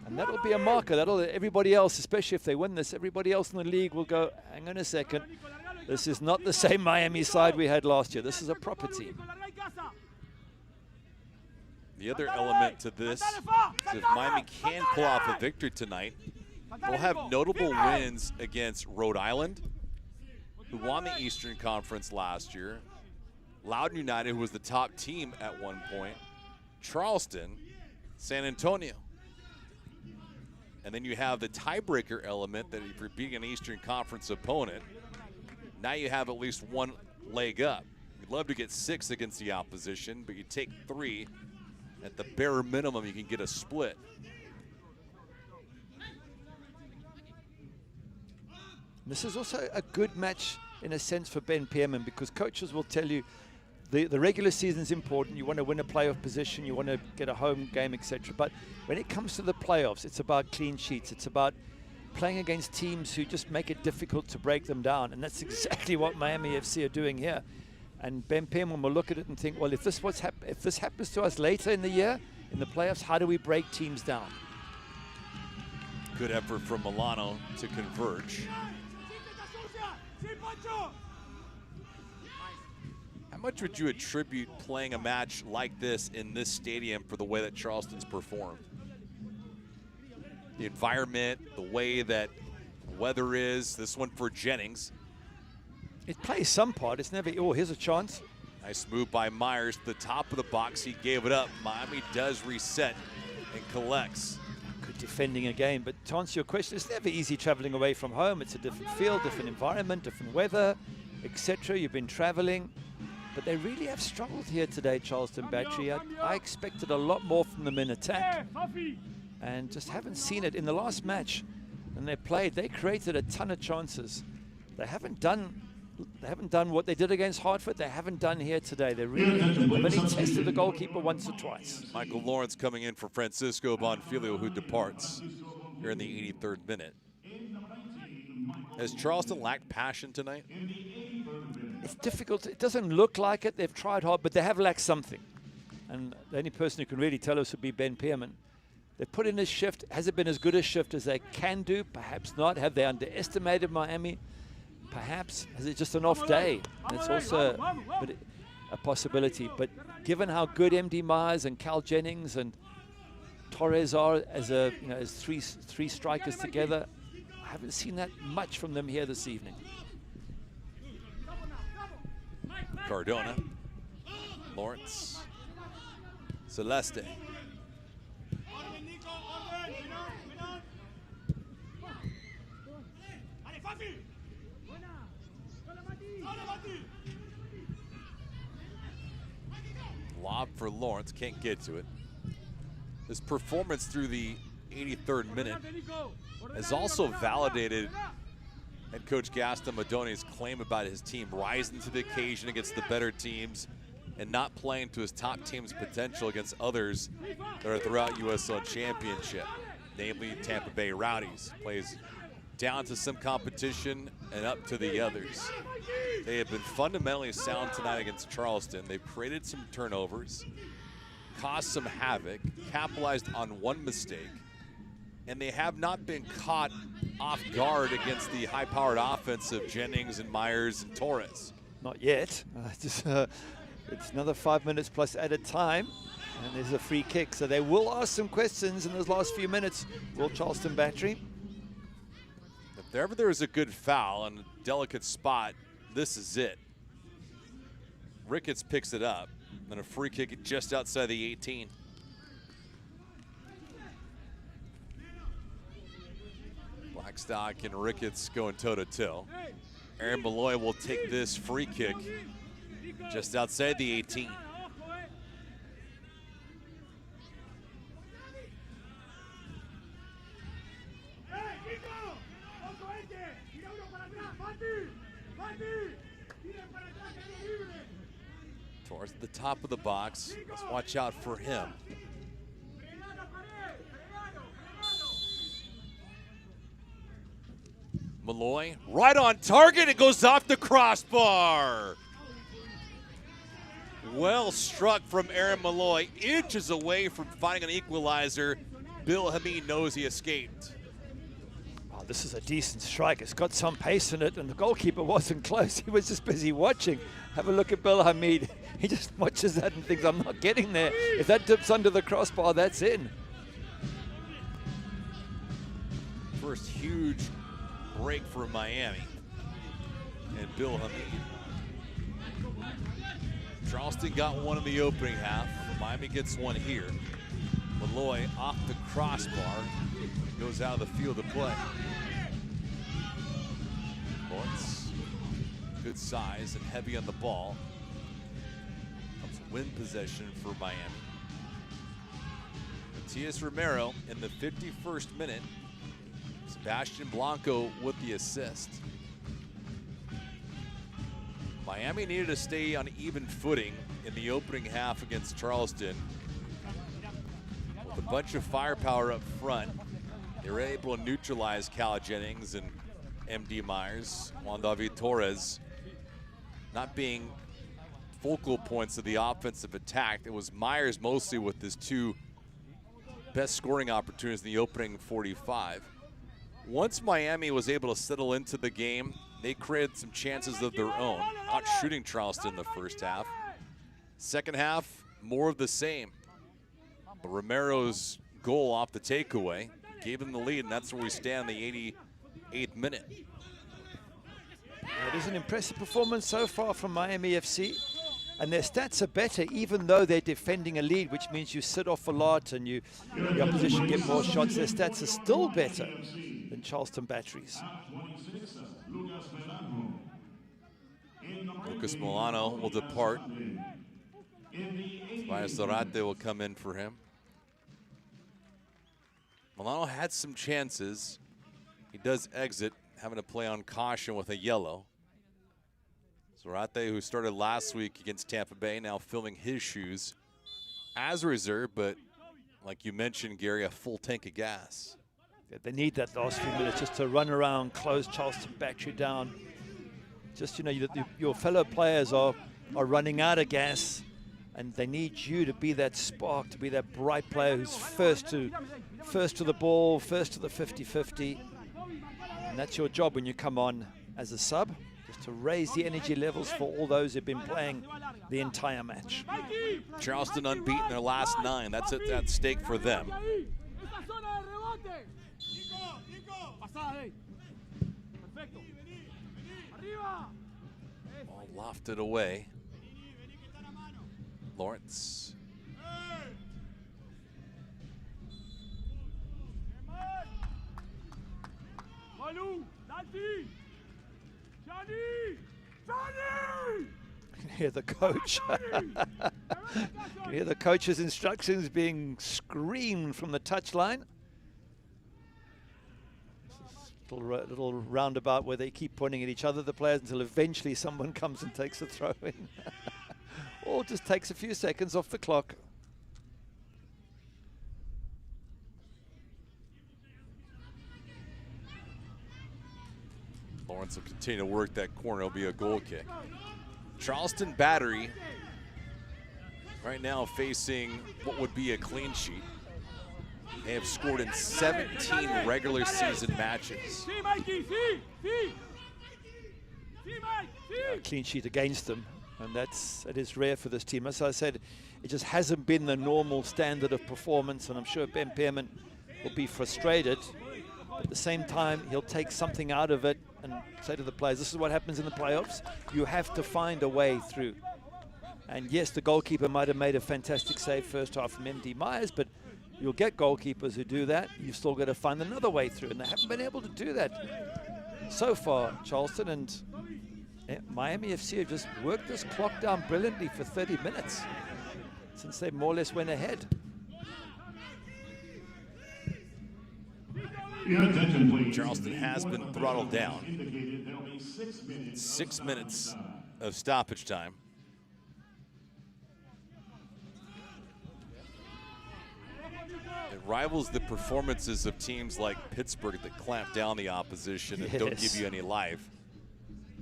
And that'll be a marker. Everybody else, especially if they win this, everybody else in the league will go, hang on a second, this is not the same Miami side we had last year. This is a proper team. The other element to this is if Miami can pull off a victory tonight, they'll have notable wins against Rhode Island, who won the Eastern Conference last year, Loudoun United, who was the top team at one point, Charleston, San Antonio. And then you have the tiebreaker element that if you're beating an Eastern Conference opponent, now you have at least one leg up. You'd love to get 6 against the opposition, but you take 3. At the bare minimum, you can get a split. This is also a good match in a sense for Ben Pearman, because coaches will tell you the regular season is important. You want to win a playoff position, you want to get a home game, etc. But when it comes to the playoffs, it's about clean sheets. It's about playing against teams who just make it difficult to break them down. And that's exactly what Miami FC are doing here. And Ben Pearman will look at it and think, well, if this happens to us later in the year, in the playoffs, how do we break teams down? Good effort from Milano to converge. How much would you attribute playing a match like this in this stadium for the way that Charleston's performed? The environment, the way that weather is, this one for Jennings. It plays some part. It's never, oh, here's a chance. Nice move by Myers to the top of the box. He gave it up. Miami does reset and collects. Good defending again. But to answer your question, it's never easy traveling away from home. It's a different field, different environment, different weather, etc. You've been traveling. But they really have struggled here today, Charleston Battery. I expected a lot more from them in attack. And just haven't seen it. In the last match, when they played, they created a ton of chances. They haven't done what they did against Hartford. They haven't done here today. They really have only tested the goalkeeper once or twice. Michael Lawrence coming in for Francisco Bonfilio, who departs here in the 83rd minute. Has Charleston lacked passion tonight? It's difficult. It doesn't look like it. They've tried hard, but they have lacked something. And the only person who can really tell us would be Ben Pearman. They've put in a shift. Has it been as good a shift as they can do? Perhaps not. Have they underestimated Miami? perhaps is it just an off day? And it's also a possibility. But given how good MD Myers and Cal Jennings and Torres are as three strikers together, I haven't seen that much from them here this evening. Cardona, Lawrence, Celeste. Lob for Lawrence, can't get to it. His performance through the 83rd minute has also validated head coach Gaston Madone's claim about his team rising to the occasion against the better teams and not playing to his top team's potential against others that are throughout USL Championship, namely Tampa Bay Rowdies. Plays down to some competition and up to the others. They have been fundamentally sound tonight against Charleston. They've created some turnovers, caused some havoc, capitalized on one mistake, and they have not been caught off guard against the high-powered offense of Jennings and Myers and Torres. Not yet. It's another 5 minutes plus added time, and there's a free kick. So they will ask some questions in those last few minutes. Will Charleston Battery? If ever there is a good foul and a delicate spot, this is it. Ricketts picks it up, and a free kick just outside the 18. Blackstock and Ricketts going toe-to-toe. Aaron Malloy will take this free kick just outside the 18. Towards the top of the box. Let's watch out for him. Malloy, right on target. It goes off the crossbar. Well struck from Aaron Malloy. Inches away from finding an equalizer. Bill Hamid knows he escaped. Oh, this is a decent strike. It's got some pace in it, and the goalkeeper wasn't close. He was just busy watching. Have a look at Bill Hamid. He just watches that and thinks, I'm not getting there. If that dips under the crossbar, that's in. First huge break for Miami and Bill Hamid. Charleston got one in the opening half. Miami gets one here. Malloy off the crossbar, goes out of the field of play. Lawrence, good size and heavy on the ball. Helps win possession for Miami. Matias Romero in the 51st minute. Sebastian Blanco with the assist. Miami needed to stay on even footing in the opening half against Charleston. With a bunch of firepower up front, they were able to neutralize Cal Jennings and MD Myers. Juan David Torres not being focal points of the offensive attack. It was Myers mostly with his two best scoring opportunities in the opening 45. Once Miami was able to settle into the game, they created some chances of their own, out shooting Charleston in the first half. Second half, more of the same. But Romero's goal off the takeaway gave them the lead, and that's where we stand in the 88th minute. It is an impressive performance so far from Miami FC. And their stats are better, even though they're defending a lead, which means you sit off a lot and the opposition get more shots. Their stats are still better than Charleston Batteries. Lucas Milano will depart. Tobias Zarate will come in for him. Milano had some chances. He does exit, having to play on caution with a yellow. Zarate, who started last week against Tampa Bay, now filling his shoes as a reserve, but like you mentioned, Gary, a full tank of gas. Yeah, they need that last few minutes just to run around, close Charleston Battery down. Just, your fellow players are running out of gas, and they need you to be that spark, to be that bright player who's first to the ball, first to the 50-50. And that's your job when you come on as a sub, just to raise the energy levels for all those who've been playing the entire match. Charleston unbeaten their last 9. That's at stake for them. All lofted away. Lawrence. You can hear the coach. You can hear the coach's instructions being screamed from the touchline. Little roundabout where they keep pointing at each other, the players, until eventually someone comes and takes a throw in. Or just takes a few seconds off the clock. Lawrence will continue to work that corner. It'll be a goal kick. Charleston Battery right now facing what would be a clean sheet. They have scored in 17 regular season matches. A clean sheet against them, and it is rare for this team. As I said, it just hasn't been the normal standard of performance, and I'm sure Ben Pearman will be frustrated. But at the same time, he'll take something out of it and say to the players, this is what happens in the playoffs. You have to find a way through. And yes, the goalkeeper might have made a fantastic save first half from M.D. Myers, but you'll get goalkeepers who do that. You've still got to find another way through, and they haven't been able to do that so far, Charleston. And Miami FC have just worked this clock down brilliantly for 30 minutes since they more or less went ahead. Charleston has been throttled down. 6 minutes of stoppage time. It rivals the performances of teams like Pittsburgh that clamp down the opposition and don't give you any life.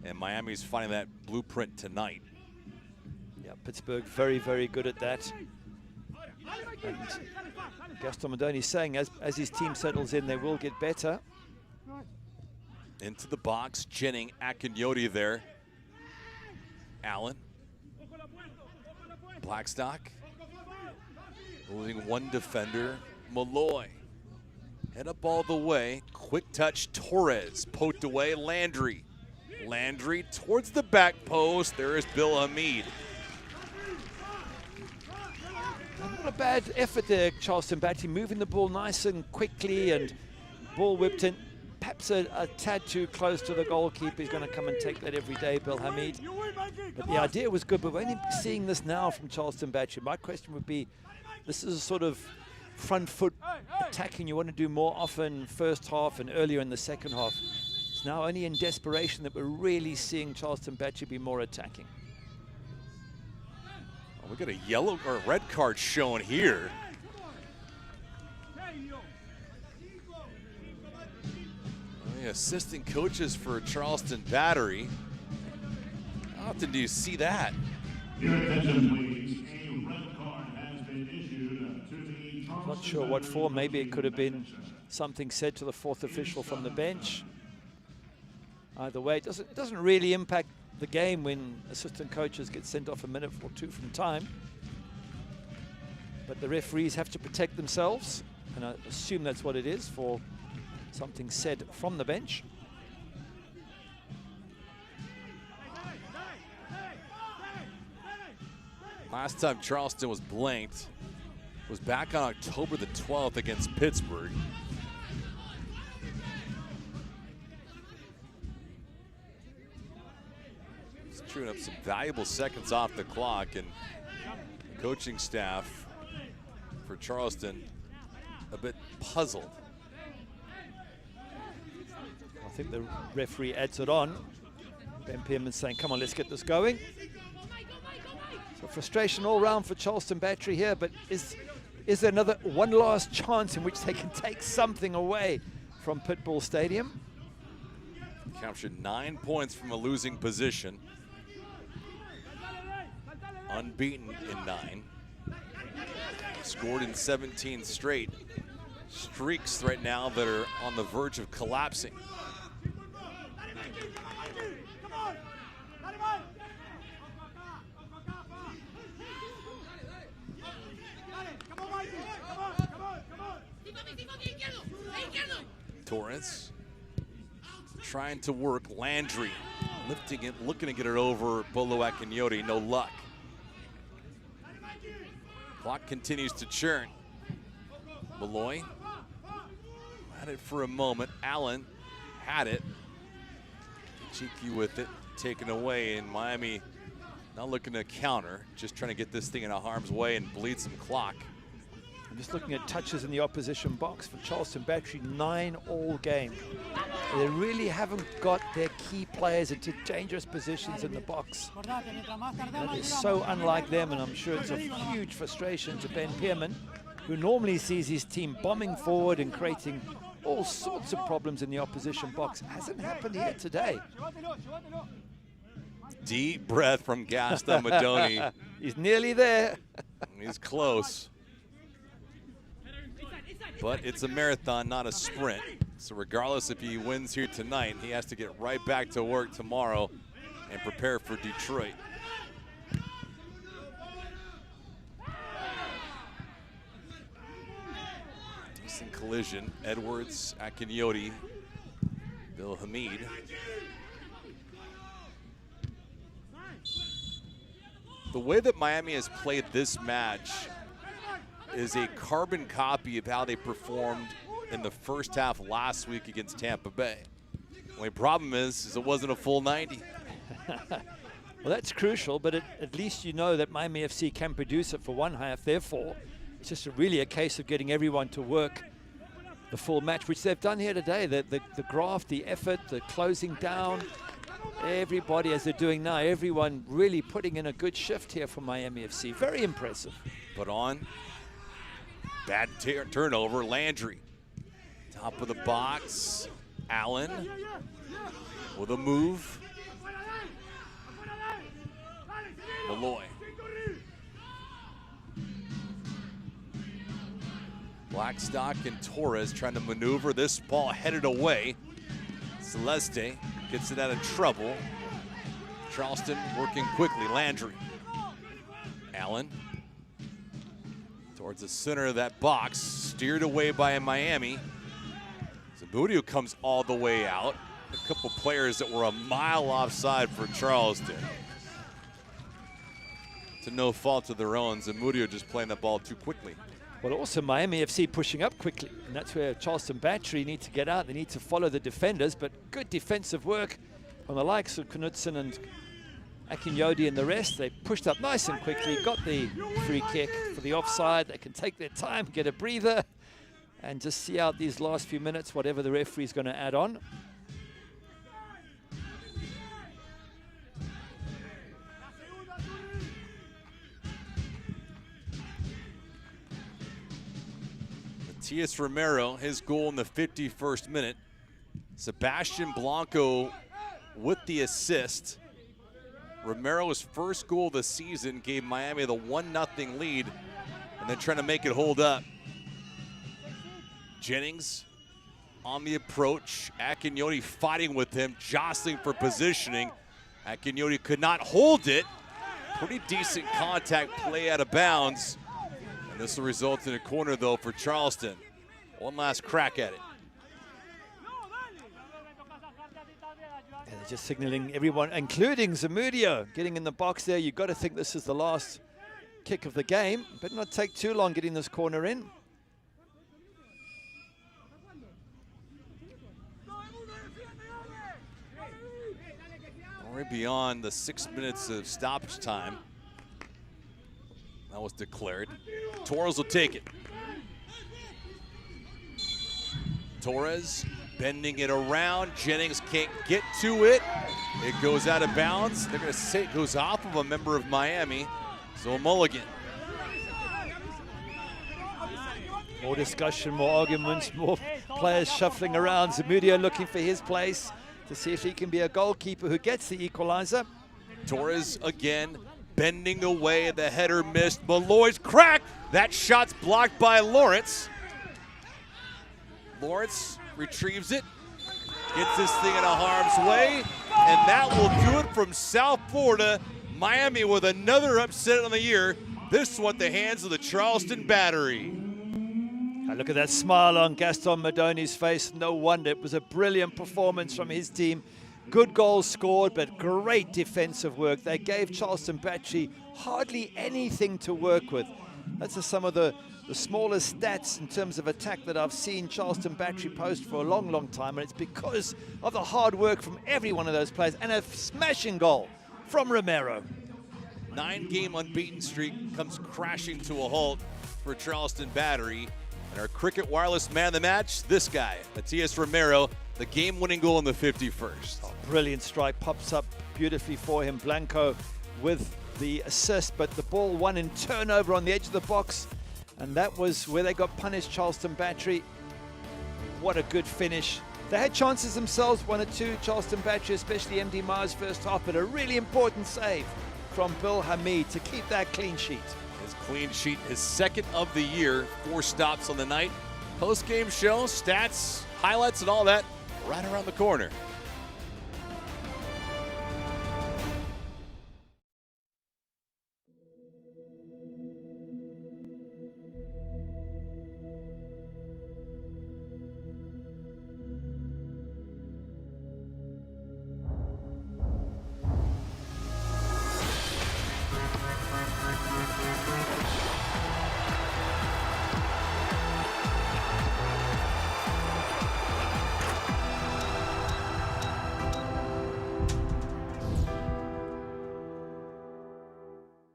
And Miami's finding that blueprint tonight. Yeah, Pittsburgh very, very good at that. And Gaston Madoni's saying as his team settles in, they will get better. Into the box, Jennings, Akinyoti there. Allen. Blackstock. Moving one defender, Malloy. Head up all the way. Quick touch, Torres. Poked away, Landry. Landry towards the back post. There is Bill Hamid. Not a bad effort there, Charleston Battery, moving the ball nice and quickly, and ball whipped in. Perhaps a tad too close to the goalkeeper. He's going to come and take that every day, Bill Hamid. But the idea was good, but we're only seeing this now from Charleston Battery. My question would be, this is a sort of front foot attacking you want to do more often first half and earlier in the second half. It's now only in desperation that we're really seeing Charleston Battery be more attacking. Oh, we got a yellow or a red card shown here. The assistant coaches for Charleston Battery. How often do you see that? Your attention, please. A red card has been issued to the I'm not sure what for. Maybe it could have been something said to the fourth official from the bench. Either way, it doesn't really impact the game when assistant coaches get sent off a minute or two from time. But the referees have to protect themselves, and I assume that's what it is, for something said from the bench. Last time Charleston was blanked was back on October the 12th against Pittsburgh. Just chewing up some valuable seconds off the clock, and the coaching staff for Charleston a bit puzzled. I think the referee adds it on. Ben Pearman saying, come on, let's get this going. So frustration all round for Charleston Battery here, but is there another one last chance in which they can take something away from Pitbull Stadium? Captured 9 points from a losing position. Unbeaten in 9. Scored in 17 straight. Streaks right now that are on the verge of collapsing. Torres trying to work. Landry lifting it, looking to get it over Bolo Akinyoti. No luck. Clock continues to churn. Malloy had it for a moment. Allen had it. Cheeky with it, taken away, and Miami not looking to counter, just trying to get this thing in harm's way and bleed some clock. I'm just looking at touches in the opposition box for Charleston Battery, 9 all game. They really haven't got their key players into dangerous positions in the box. That is so unlike them, and I'm sure it's a huge frustration to Ben Pearman, who normally sees his team bombing forward and creating all sorts of problems in the opposition box. Hasn't happened here today. Deep breath from Gaston Madoni. He's nearly there. He's close. But it's a marathon, not a sprint. So regardless if he wins here tonight, he has to get right back to work tomorrow and prepare for Detroit. Decent collision. Edwards, Akinyoti, Bill Hamid. The way that Miami has played this match is a carbon copy of how they performed in the first half last week against Tampa Bay. The only problem is it wasn't a full 90. Well, that's crucial, but at least you know that Miami FC can produce it for one half. Therefore, it's just really a case of getting everyone to work the full match, which they've done here today. The graft, the effort, the closing down, everybody, as they're doing now, everyone really putting in a good shift here for Miami FC. Very impressive. But on. Bad turnover. Landry. Top of the box. Allen with a move. Malloy. Blackstock and Torres trying to maneuver. This ball headed away. Celeste gets it out of trouble. Charleston working quickly. Landry. Allen. Towards the center of that box, steered away by Miami. Zamudio comes all the way out. A couple players that were a mile offside for Charleston. To no fault of their own, Zamudio just playing that ball too quickly. Well, also Miami FC pushing up quickly, and that's where Charleston Battery need to get out. They need to follow the defenders, but good defensive work on the likes of Knudsen and Akinyoti and the rest. They pushed up nice and quickly, got the free kick for the offside. They can take their time, get a breather, and just see out these last few minutes, whatever the referee's going to add on. Matias Romero, his goal in the 51st minute. Sebastian Blanco with the assist. Romero's first goal of the season gave Miami the 1-0 lead, and then trying to make it hold up. Jennings on the approach. Akinyoti fighting with him, jostling for positioning. Akinyoti could not hold it. Pretty decent contact play out of bounds. And this will result in a corner, though, for Charleston. One last crack at it. And they're just signaling everyone, including Zamudio, getting in the box there. You've got to think this is the last kick of the game. Better not take too long getting this corner in. We're beyond the 6 minutes of stoppage time. That was declared. Torres will take it. Torres bending it around. Jennings can't get to it. It goes out of bounds. They're going to say it goes off of a member of Miami. So a mulligan. More discussion, more arguments, more players shuffling around. Zamudio looking for his place to see if he can be a goalkeeper who gets the equalizer. Torres again bending away. The header missed. Malloy's cracked. That shot's blocked by Lawrence. Lawrence retrieves it. Gets this thing in a harm's way, and that will do it from South Florida. Miami with another upset on the year. This one at the hands of the Charleston Battery. And look at that smile on Gaston Madoni's face. No wonder. It was a brilliant performance from his team. Good goals scored, but great defensive work. They gave Charleston Battery hardly anything to work with. That's some of the smallest stats in terms of attack that I've seen Charleston Battery post for a long, long time. And it's because of the hard work from every one of those players and a smashing goal from Romero. 9-game unbeaten streak comes crashing to a halt for Charleston Battery. And our Cricket Wireless man of the match, this guy, Matias Romero, the game-winning goal in the 51st. Oh, brilliant strike, pops up beautifully for him. Blanco with the assist, but the ball won in turnover on the edge of the box. And that was where they got punished, Charleston Battery. What a good finish. They had chances themselves, 1 or 2, Charleston Battery, especially MD Myers first half, but a really important save from Bill Hamid to keep that clean sheet. His clean sheet, his second of the year, 4 stops on the night. Post-game show, stats, highlights, and all that right around the corner.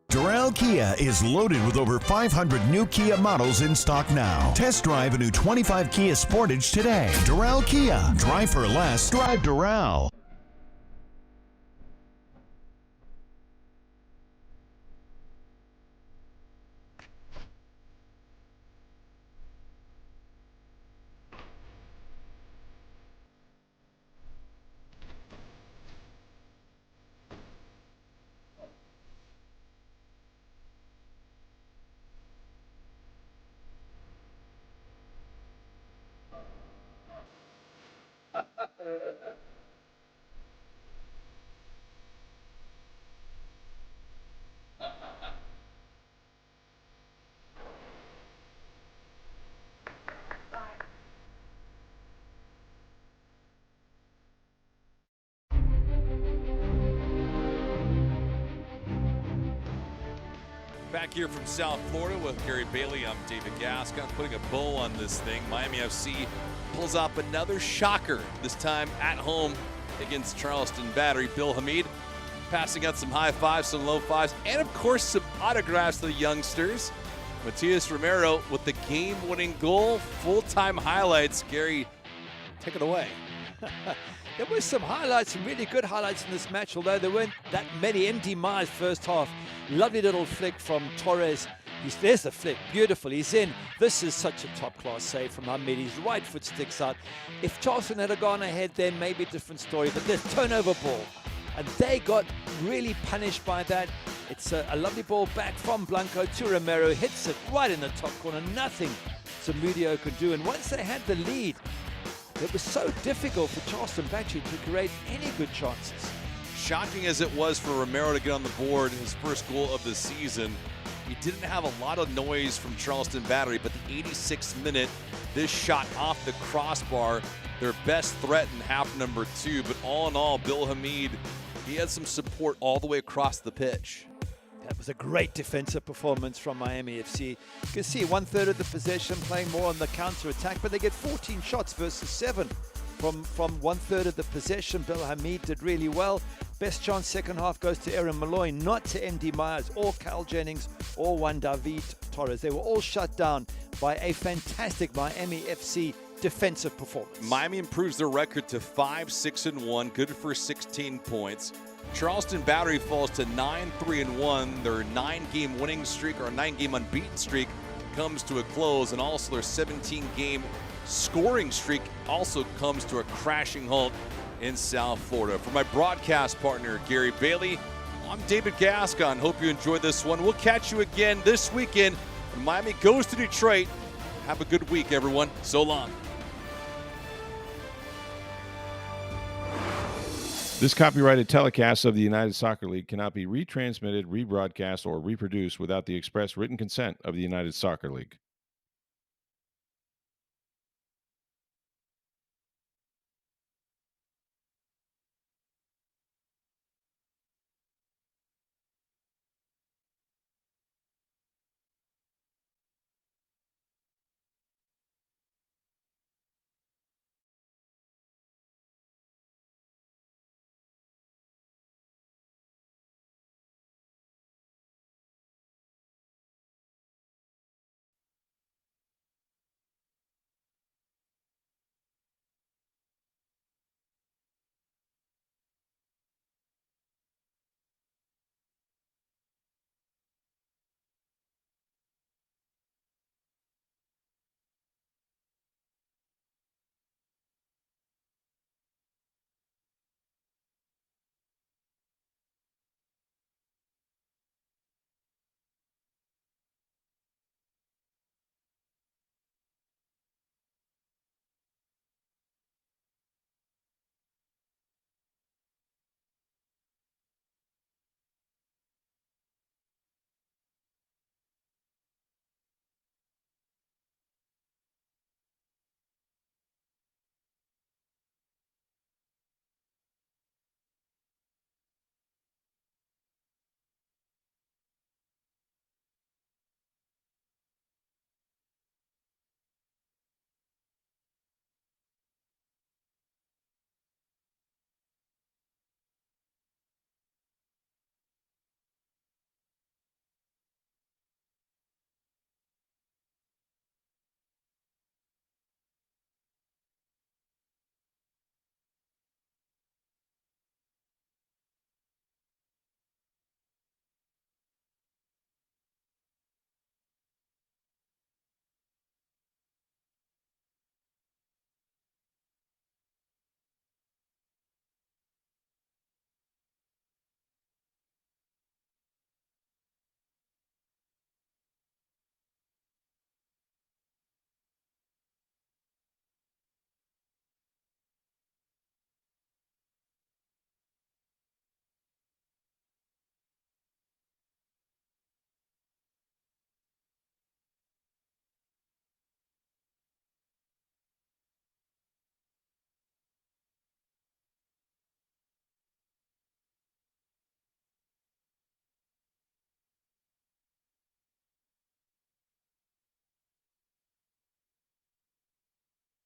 Doral Kia is loaded with over 500 new Kia models in stock now. Test drive a new 25 Kia Sportage today. Doral Kia. Drive for less. Drive Doral. Back here from South Florida with Gary Bailey, I'm David Gascon, putting a bow on this thing. Miami FC pulls off another shocker, this time at home against Charleston Battery. Bill Hamid passing out some high fives, some low fives, and of course some autographs to the youngsters. Matias Romero with the game-winning goal. Full-time highlights. Gary, take it away. There were some highlights, some really good highlights in this match, although there weren't that many. MD Myers first half. Lovely little flick from Torres. There's the flick, beautiful, he's in. This is such a top-class save from Hamid. His right foot sticks out. If Charleston had gone ahead, then maybe a different story, but there's turnover ball. And they got really punished by that. It's a lovely ball back from Blanco to Romero, hits it right in the top corner. Nothing Zamudio could do. And once they had the lead, it was so difficult for Charleston Battery to create any good chances. Shocking as it was for Romero to get on the board, his first goal of the season, he didn't have a lot of noise from Charleston Battery, but the 86th minute, this shot off the crossbar, their best threat in half number 2. But all in all, Bill Hamid, he had some support all the way across the pitch. That was a great defensive performance from Miami FC. You can see 1/3 of the possession, playing more on the counter-attack, but they get 14 shots versus 7 from 1/3 of the possession. Bill Hamid did really well. Best chance second half goes to Aaron Malloy, not to MD Myers or Cal Jennings or Juan David Torres. They were all shut down by a fantastic Miami FC defensive performance. Miami improves their record to 5-6-1, good for 16 points. Charleston Battery falls to 9-3-1. Their 9-game winning streak, or 9-game unbeaten streak, comes to a close, and also their 17-game scoring streak also comes to a crashing halt in South Florida. For my broadcast partner, Gary Bailey, I'm David Gascon. Hope you enjoyed this one. We'll catch you again this weekend when Miami goes to Detroit. Have a good week, everyone. So long. This copyrighted telecast of the United Soccer League cannot be retransmitted, rebroadcast, or reproduced without the express written consent of the United Soccer League.